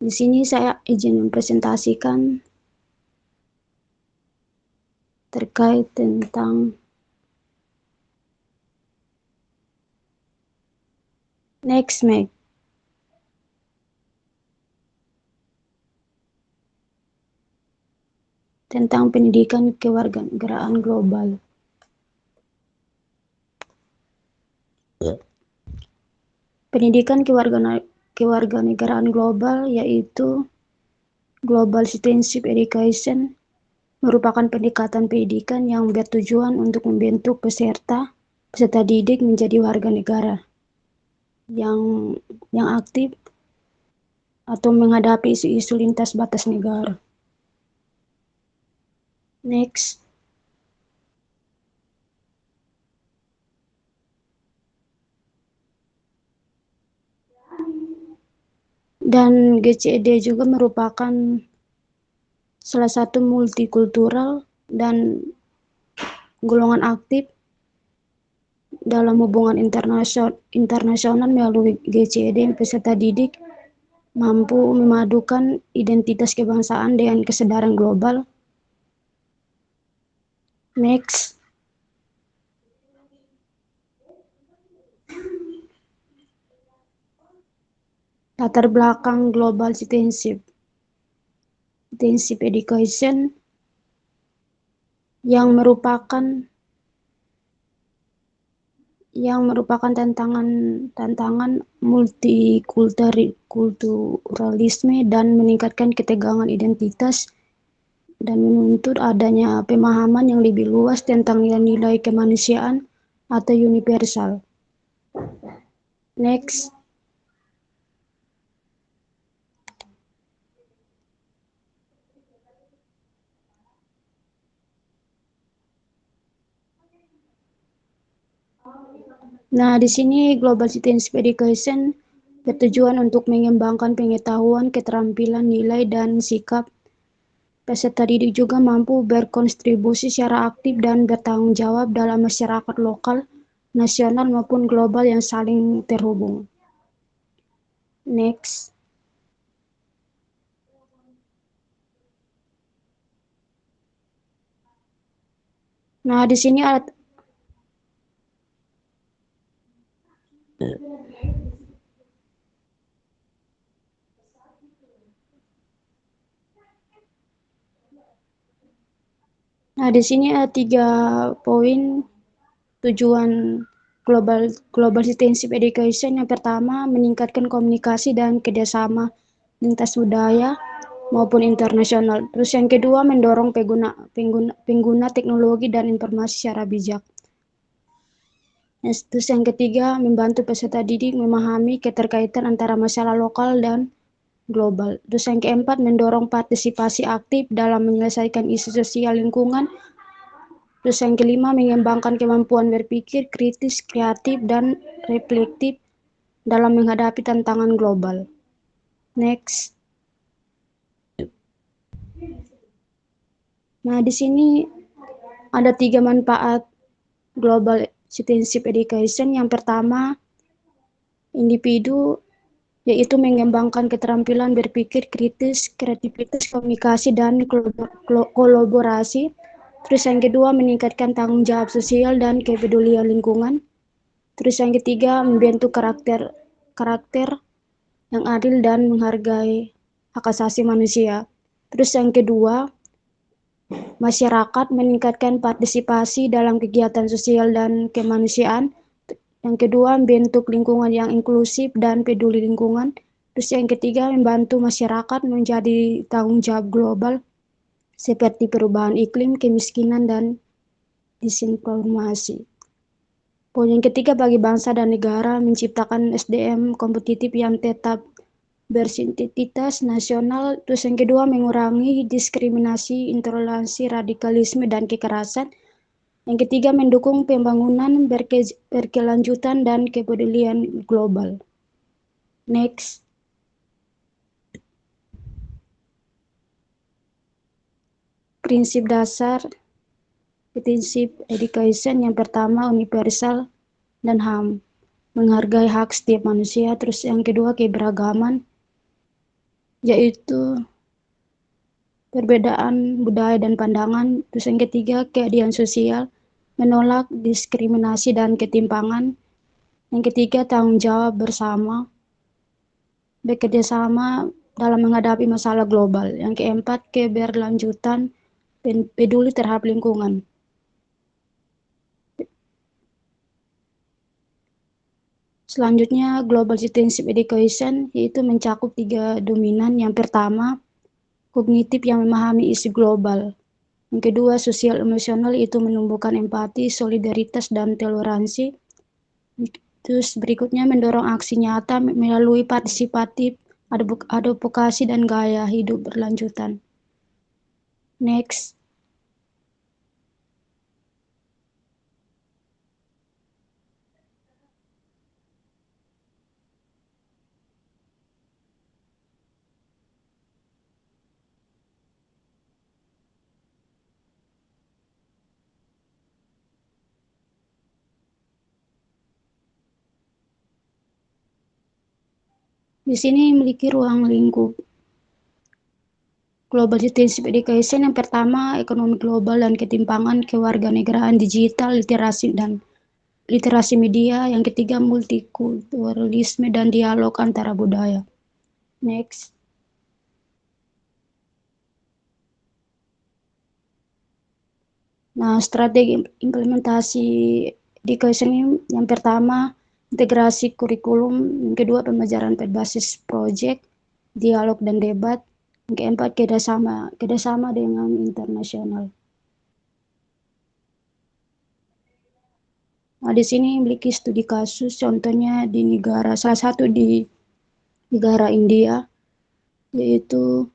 Di sini saya izin mempresentasikan terkait tentang next Meg. Tentang pendidikan kewarganegaraan global. Pendidikan kewarganegaraan global yaitu Global Citizenship Education merupakan pendekatan pendidikan yang bertujuan untuk membentuk peserta didik menjadi warga negara yang aktif atau menghadapi isu-isu lintas batas negara. Next. Dan GCED juga merupakan salah satu multikultural dan golongan aktif dalam hubungan internasional melalui GCED. Peserta didik mampu memadukan identitas kebangsaan dengan kesadaran global. Next. Latar belakang Global Citizenship Education yang merupakan tantangan multikulturalisme dan meningkatkan ketegangan identitas dan menuntut adanya pemahaman yang lebih luas tentang nilai-nilai kemanusiaan atau universal. Next. Nah, di sini Global Citizenship Education bertujuan untuk mengembangkan pengetahuan, keterampilan, nilai, dan sikap. Peserta didik juga mampu berkontribusi secara aktif dan bertanggung jawab dalam masyarakat lokal, nasional, maupun global yang saling terhubung. Next. Nah, di sini ada di sini ada 3 poin tujuan Global Citizenship Education. Yang pertama, meningkatkan komunikasi dan kerjasama lintas budaya maupun internasional. Terus yang kedua, mendorong pengguna teknologi dan informasi secara bijak. Terus yang ketiga, membantu peserta didik memahami keterkaitan antara masalah lokal dan global. Terus yang keempat, mendorong partisipasi aktif dalam menyelesaikan isu sosial lingkungan. Terus yang kelima, mengembangkan kemampuan berpikir kritis, kreatif, dan reflektif dalam menghadapi tantangan global. Next. Nah, di sini ada 3 manfaat Global Citizenship Education. Yang pertama, individu, yaitu mengembangkan keterampilan berpikir kritis, kreativitas, komunikasi, dan kolaborasi. Terus yang kedua, meningkatkan tanggung jawab sosial dan kepedulian lingkungan. Terus yang ketiga, membentuk karakter yang adil dan menghargai hak asasi manusia. Terus yang kedua, masyarakat meningkatkan partisipasi dalam kegiatan sosial dan kemanusiaan. Yang kedua, membentuk lingkungan yang inklusif dan peduli lingkungan. Terus yang ketiga, membantu masyarakat menjadi tanggung jawab global seperti perubahan iklim, kemiskinan, dan disinformasi. Poin yang ketiga, bagi bangsa dan negara, menciptakan SDM kompetitif yang tetap bersintetitas nasional. Terus yang kedua, mengurangi diskriminasi, intoleransi, radikalisme, dan kekerasan. Yang ketiga, mendukung pembangunan berkelanjutan dan kepedulian global. Next. Prinsip dasar Citizenship Education yang pertama, universal dan HAM, menghargai hak setiap manusia. Terus yang kedua, keberagaman. yaitu perbedaan budaya dan pandangan. Terus yang ketiga, keadilan sosial, menolak diskriminasi dan ketimpangan. Yang ketiga, tanggung jawab bersama, bekerja sama dalam menghadapi masalah global. Yang keempat, keberlanjutan, peduli terhadap lingkungan. Selanjutnya, Global Citizenship Education, yaitu mencakup 3 dominan. Yang pertama, kognitif yang memahami isu global. Yang kedua, sosial emosional, itu menumbuhkan empati, solidaritas, dan toleransi. Terus berikutnya, mendorong aksi nyata melalui partisipatif, advokasi, dan gaya hidup berlanjutan. Next. Di sini memiliki ruang lingkup Global Citizenship Education. Yang pertama, ekonomi global dan ketimpangan, kewarganegaraan digital, literasi media. Yang ketiga, multikulturalisme dan dialog antara budaya. Next. Nah, strategi implementasi education ini yang pertama, integrasi kurikulum. Yang kedua, pembelajaran berbasis proyek, dialog dan debat. Yang keempat, kerjasama dengan internasional. Nah, di sini memiliki studi kasus, contohnya di salah satu di negara India, yaitu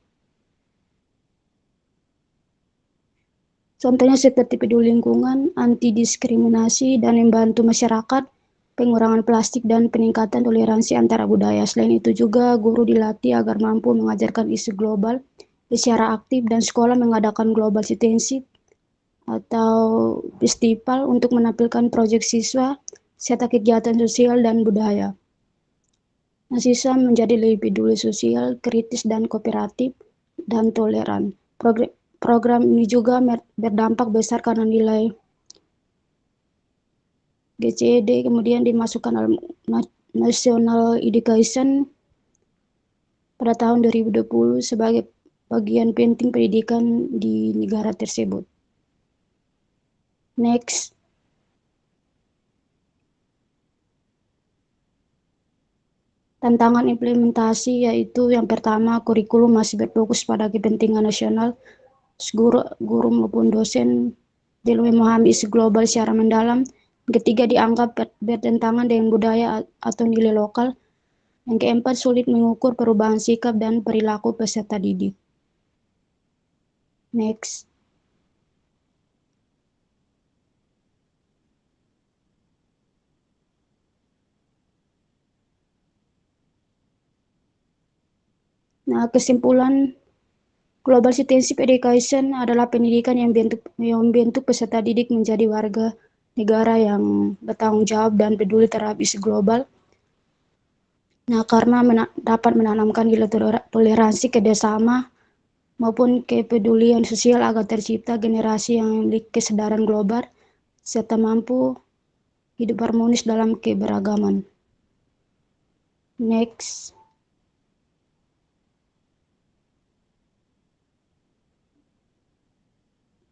contohnya seperti peduli lingkungan, anti diskriminasi, dan membantu masyarakat, pengurangan plastik, dan peningkatan toleransi antara budaya. Selain itu juga guru dilatih agar mampu mengajarkan isu global secara aktif, dan sekolah mengadakan global citizenship atau festival untuk menampilkan proyek siswa serta kegiatan sosial dan budaya. Nah, siswa menjadi lebih peduli sosial, kritis, dan kooperatif, dan toleran. Program ini juga berdampak besar karena nilai GCED kemudian dimasukkan dalam National Education pada tahun 2020 sebagai bagian penting pendidikan di negara tersebut. Next. Tantangan implementasi yaitu yang pertama, kurikulum masih berfokus pada kepentingan nasional. Guru maupun dosen belum memahami isu global secara mendalam. Yang ketiga, dianggap bertentangan dengan budaya atau nilai lokal. Yang keempat, sulit mengukur perubahan sikap dan perilaku peserta didik. Next. Nah, kesimpulan, Global Citizenship Education adalah pendidikan yang membentuk peserta didik menjadi warga negara yang bertanggung jawab dan peduli terhadap isu global. Nah, karena dapat menanamkan nilai toleransi, kerjasama, maupun kepedulian sosial agar tercipta generasi yang memiliki kesadaran global, serta mampu hidup harmonis dalam keberagaman. Next.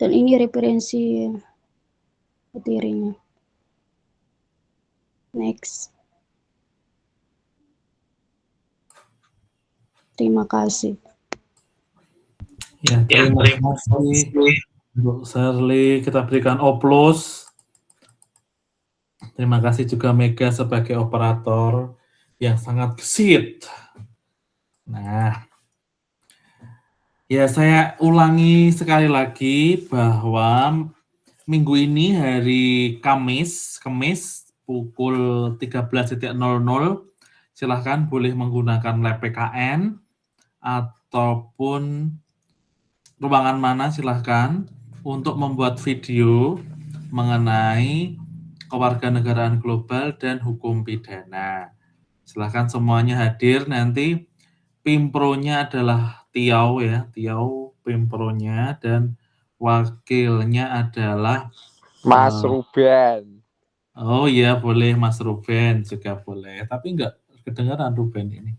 Dan ini referensi materinya. Next. Terima kasih. Ya, terima kasih untuk Shirley. Kita berikan oplos. Terima kasih juga Mega sebagai operator yang sangat gesit. Nah, ya saya ulangi sekali lagi bahwa minggu ini hari Kamis pukul 13.00, silahkan boleh menggunakan lab PKN ataupun ruangan mana silahkan untuk membuat video mengenai kewarganegaraan global dan hukum pidana. Silahkan semuanya hadir nanti Pimpronya adalah Tiau ya, Tiau Pimpronya, dan wakilnya adalah Mas Ruben. oh iya boleh Mas Ruben juga boleh, tapi enggak kedengaran Ruben ini.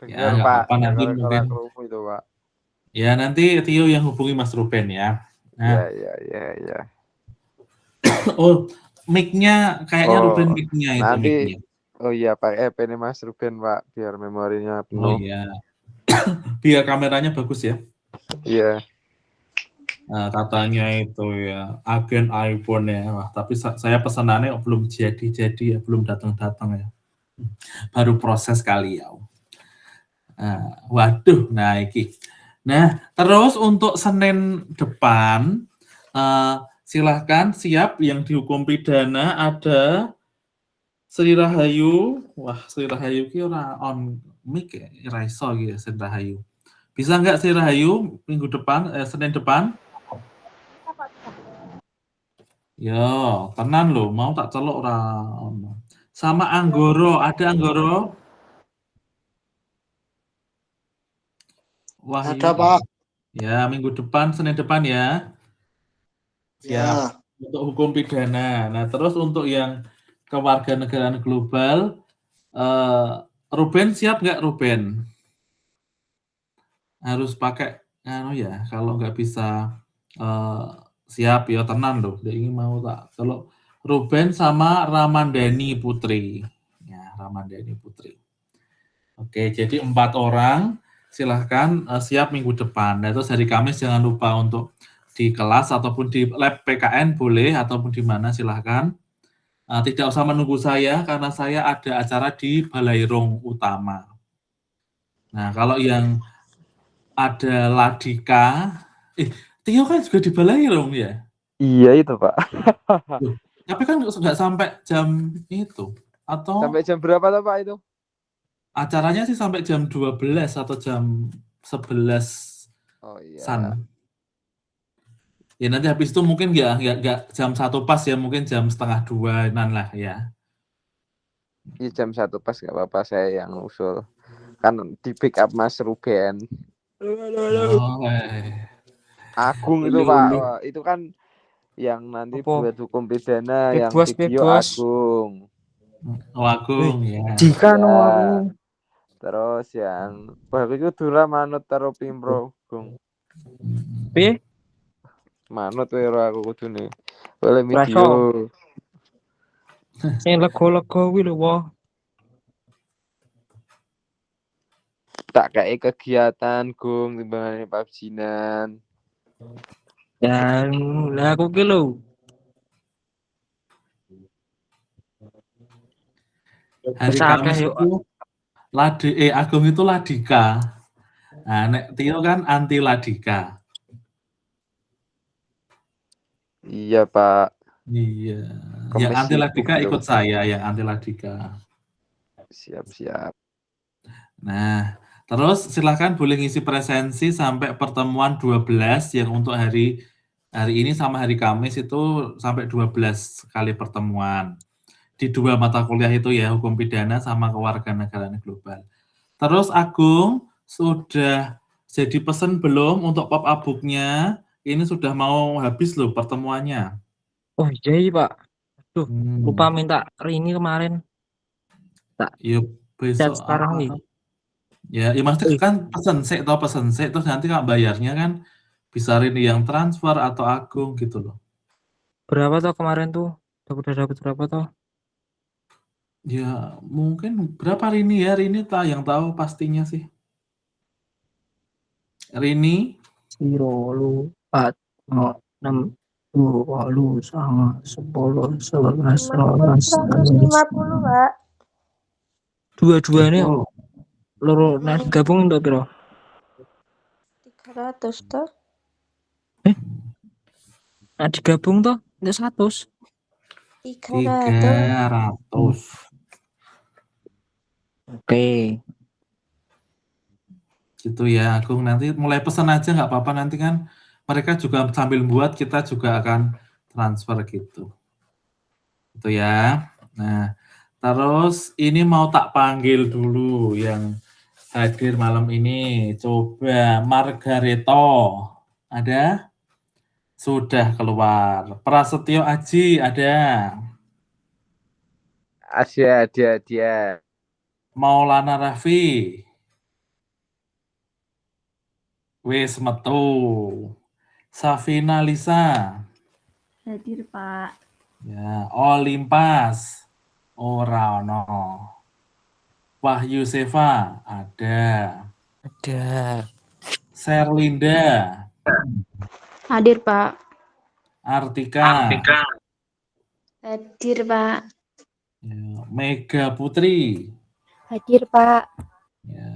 Ya Dengar nggak Pak, apa-apa nanti dengar mungkin. kerumuh itu Pak. Ya nanti Tio yang hubungi Mas Ruben ya. Nah, Ya. oh mic-nya kayaknya Ruben Oh, mic-nya itu nanti mic-nya. oh iya pakai HP ini Mas Ruben Pak, biar memorinya Oh penuh. iya. Biar kameranya bagus ya. Iya. Nah, katanya itu ya agen iPhone ya. Wah, tapi saya pesanannya belum jadi ya, belum datang ya. Baru proses kali ya. Nah, waduh, nah iki. Nah, terus untuk Senin depan silahkan siap yang dihukum pidana ada Sri Rahayu. Wah, Sri Rahayu ki ora on mic ya, ora iso iki Sri Rahayu. Bisa nggak Sri Rahayu minggu depan, Senin depan? Yo, tenan loh, mau tak celok ora ono. Sama Anggoro, ada Anggoro? Wahyu. Ada, Pak. Ya, minggu depan, Senin depan ya. Siap. Untuk hukum pidana. Nah, terus untuk yang kewarganegaraan global, Ruben siap nggak Ruben? Harus pakai, ya, kalau nggak bisa siap ya tenan loh. Dia ingin mau tak. Kalau Ruben sama Ramandani Putri. Ya, Ramandani Putri. Oke, jadi 4 orang. Silahkan siap minggu depan. Nah, terus hari Kamis jangan lupa untuk di kelas ataupun di lab PKN boleh, ataupun di mana silahkan. Tidak usah menunggu saya karena saya ada acara di Balairung Utama. Nah, kalau yang ada Ladika, Tio kan juga di Balairung ya? Iya itu Pak. Loh, tapi kan nggak sampai jam itu, atau Sampai jam berapa tuh Pak itu? acaranya sih sampai jam 12 atau jam 11 Oh iya. San. Ya nanti habis itu mungkin nggak jam 1 pas ya, mungkin jam 1:30 lah ya. Iya jam 1 pas nggak apa-apa, saya yang usul. Kan di pick up Mas Ruben. Oh, Agung itu Pak. Wah, itu kan yang nanti buat hukum pidana yang video Agung. Oh, Agung ya. Jika Ya. Terus yang baru itu dura manut taruh Pimpro Agung. Piye? Manut wero aku kudune. Oleh video. Sing lego-lego kuwi lho, wah. Tak kayak kegiatan Gung timbangane PUBG-nan. Ya, lah aku ki lho. Hari Kamis itu Agung itu Ladika. Nah, nek Tio kan anti Ladika. Iya Pak. Iya. Yang anti Ladika ikut saya, yang anti Ladika. Siap. Nah, terus silahkan boleh ngisi presensi sampai pertemuan 12 yang untuk hari ini sama hari Kamis itu sampai 12 kali pertemuan. Di 2 mata kuliah itu ya, hukum pidana sama kewarganegaraan global. Terus Agung sudah jadi pesan belum untuk pop-up book-nya? Ini sudah mau habis loh pertemuannya. Oh iya Pak. Aduh, lupa minta Rini kemarin. Tak. Yuk, besok sekarang nih. Ya maksudnya kan pesen sih terus nanti kalau bayarnya kan bisa Rini yang transfer atau Agung gitu loh. Berapa toh kemarin tuh? Udah dapat berapa toh? Ya mungkin berapa Rini ya? Rini yang tahu pastinya sih. Rini 0, 4, 6, 2, 9, 10, 11, 12, 50 Pak. Dua-duanya loro nah gabung untuk piro? 300 toh? Nah digabung toh untuk 100. 300. Oke. Gitu ya Agung, nanti mulai pesan aja nggak apa-apa, nanti kan mereka juga sambil buat, kita juga akan transfer gitu. Itu ya. Nah, terus ini mau tak panggil dulu yang hadir malam ini. Coba Margareto, ada? Sudah keluar. Prasetyo Aji, ada? Dia. Maulana Raffi. Wis metu. Safina Lisa. Hadir, Pak. Ya, Olimpas. Ora ono. Wahyu Seva, ada. Ada. Serlinda. Hadir, Pak. Artika. Hadir, Pak. Ya, Mega Putri. Hadir, Pak. Ya,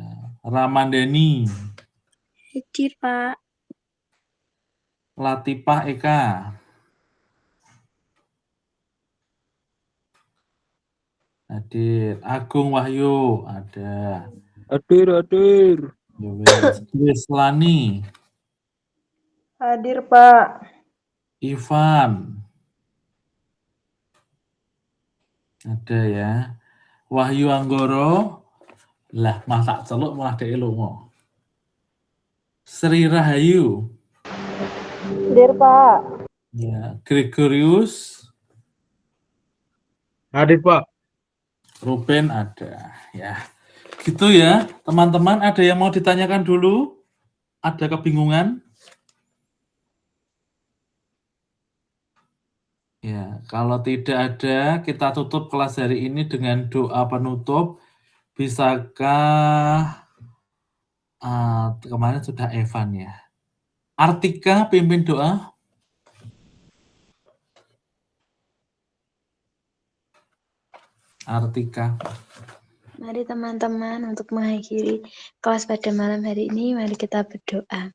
Ramandani. Hadir, Pak. Latifah Eka. Hadir. Agung Wahyu, ada. Hadir. Gislani. Hadir, Pak. Ivan. Ada ya. Wahyu Anggoro. Lah, masak celuk malah dhek lunga. Sri Rahayu. Hadir, Pak. Ya, Gregorius. Hadir, Pak. Ruben ada. Ya. Gitu ya, teman-teman. Ada yang mau ditanyakan dulu? Ada kebingungan? Ya, kalau tidak ada, kita tutup kelas hari ini dengan doa penutup. Bisakah kemarin sudah Evan ya. Artika pimpin doa. Artika. Mari teman-teman untuk mengakhiri kelas pada malam hari ini, mari kita berdoa.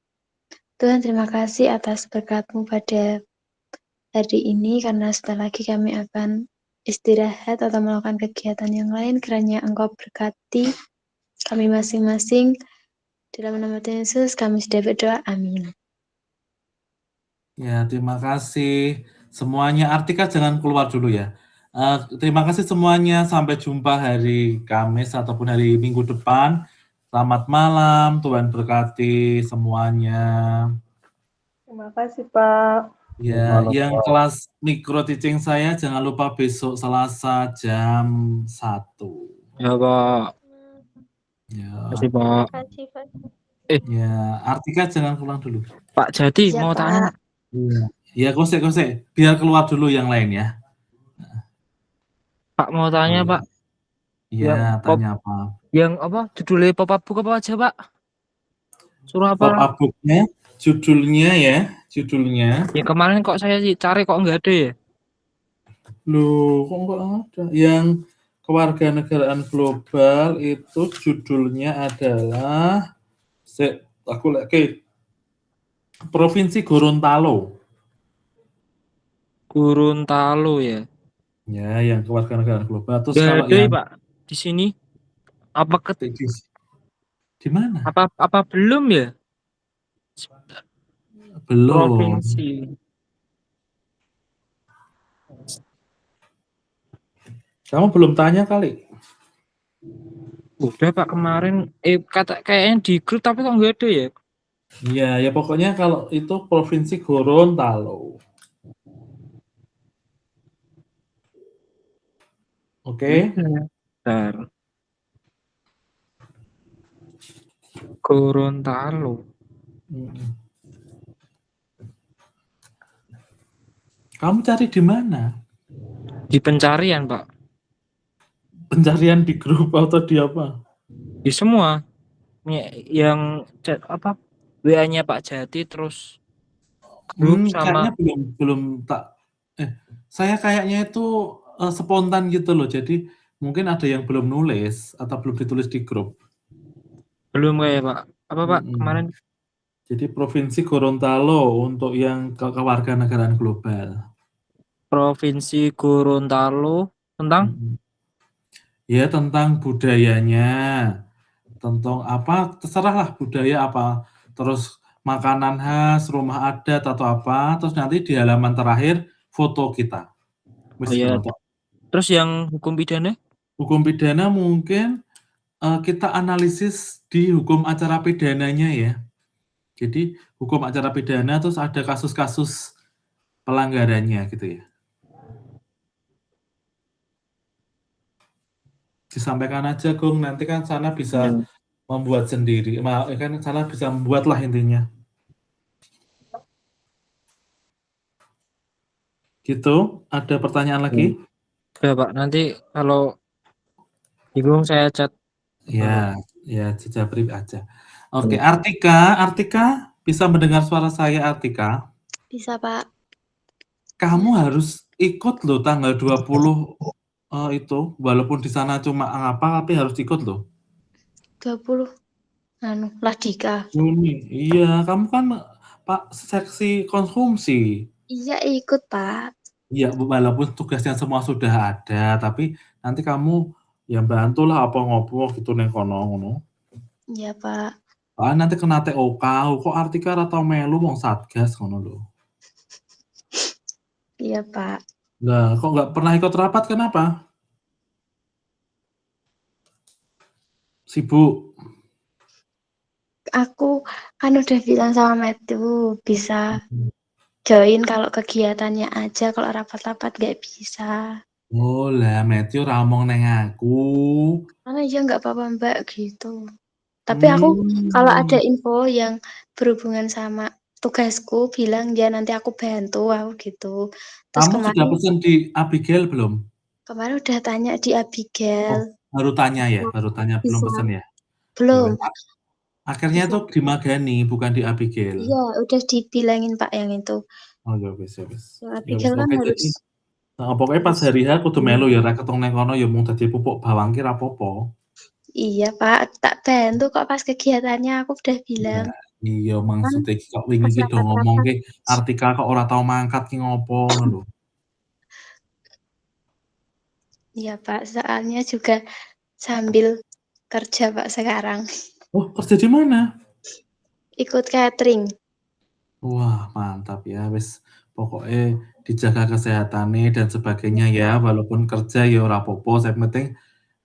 Tuhan, terima kasih atas berkat-Mu pada hari ini, karena setelah lagi kami akan istirahat atau melakukan kegiatan yang lain, kiranya Engkau berkati kami masing-masing. Dalam nama Tuhan Yesus kami sudah berdoa, amin. Ya, terima kasih semuanya. Artika jangan keluar dulu ya. Terima kasih semuanya. Sampai jumpa hari Kamis ataupun hari Minggu depan. Selamat malam. Tuhan berkati semuanya. Terima kasih, Pak. Ya, yang kelas mikro teaching saya jangan lupa besok Selasa jam 1. Ya, Pak. Ya. Terima kasih, Pak. Ya, Artika jangan pulang dulu. Pak Jadi Ya, mau Pak. tanya. Ya, kosek. Biar keluar dulu yang lain ya. Pak mau tanya, Pak. Iya, tanya apa? Yang apa? Judulnya pop-up book apa aja, Pak? Suruh apa? Pop-up book-nya, judulnya ya. Yang kemarin kok saya cari kok nggak ada ya? Loh, kok nggak ada? Yang kewarganegaraan global itu judulnya adalah Provinsi Gorontalo. Gorontalo ya. Ya, yang kewarganegaraan global. Terus Gak kalau ada yang Pak di sini. Apa di mana? Apa belum ya? Belum. Provinsi. Kamu belum tanya kali. Udah Pak kemarin kayaknya di grup tapi kok nggak ada ya? Iya, ya pokoknya kalau itu Provinsi Gorontalo. Oke. Bentar. Gorontalo. Kamu cari di mana? Di pencarian, Pak. Pencarian di grup atau di apa? Di semua. Yang apa? WA-nya Pak Jati terus grup sama kayaknya belum tak saya kayaknya itu spontan gitu loh. Jadi mungkin ada yang belum nulis atau belum ditulis di grup. Belum kayak Pak. Apa Pak kemarin? Jadi Provinsi Gorontalo untuk yang kewarganegaraan global. Provinsi Gorontalo tentang? Ya tentang budayanya, tentang apa terserahlah budaya apa. Terus makanan khas, rumah adat atau apa. Terus nanti di halaman terakhir foto kita. Oh, ya. Terus yang hukum pidana? Hukum pidana mungkin kita analisis di hukum acara pidananya ya. Jadi hukum acara pidana terus ada kasus-kasus pelanggarannya gitu ya. Disampaikan aja Gung, nanti kan sana bisa membuat sendiri, kan sana bisa membuat lah intinya. Gitu, ada pertanyaan lagi? Ya Pak, nanti kalau bingung saya chat. Ya, japri aja. Oke, Artika, bisa mendengar suara saya Artika? Bisa, Pak. Kamu harus ikut loh tanggal 20 itu, walaupun di sana cuma ngapa, tapi harus ikut loh. 20 Ladika. Juni, iya, kamu kan Pak seksi konsumsi. Iya, ikut, Pak. Iya, walaupun tugasnya semua sudah ada, tapi nanti kamu ya bantulah apa ngopo gitu neng kono ngono. Iya, Pak. Nanti kena TOK, kok Artika atau melu wong satgas ngono lho. Iya, Pak. Lah, kok nggak pernah ikut rapat kenapa? Sibuk. Aku kan udah bilang sama Matthew bisa join kalau kegiatannya aja, kalau rapat-rapat nggak bisa. Oh lah, Matthew ramong neng aku. Karena ya nggak apa-apa Mbak gitu. Tapi aku kalau ada info yang berhubungan sama tugasku bilang ya nanti aku bantu aku gitu. Terus Kamu sudah pesan di Abigail belum? Kemarin udah tanya di Abigail. Baru tanya ya, belum pesan ya? Belum. Akhirnya tuh di Magani, bukan di Abigail. Iya, udah dibilangin Pak yang itu. Oh ya wis. Yang Abigail kan harus. Pokoknya pas hari H kudu melu ya, ra ketong neng kono ya mung dadi pupuk bawang ki ra apa-apa. Iya Pak, tak bantu kok pas kegiatannya aku udah bilang. Iya maksudnya kok wingi ki do ngomong ki Artika kok ora tau mangkat ki ngopo ngono lho. Iya Pak, soalnya juga sambil kerja Pak sekarang. Oh, kerja di mana? Ikut catering. Wah, mantap ya wis pokoknya dijaga kesehatannya dan sebagainya ya, walaupun kerja ya ora apa-apa, yang penting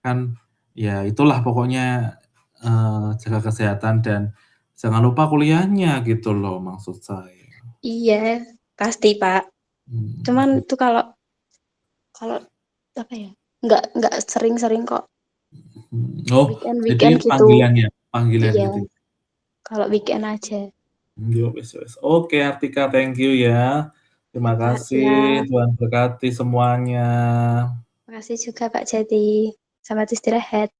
kan ya itulah pokoknya jaga kesehatan dan jangan lupa kuliahnya gitu loh maksud saya. Iya, pasti Pak. Cuman itu kalau apa ya? Enggak sering-sering kok. Oh, Weekend jadi gitu. panggilan Iya. gitu. Kalau weekend aja. Yo, wis. Oke, Artika, thank you ya. Terima kasih, Tuhan berkati semuanya. Terima kasih juga Pak Jati. Selamat istirahat.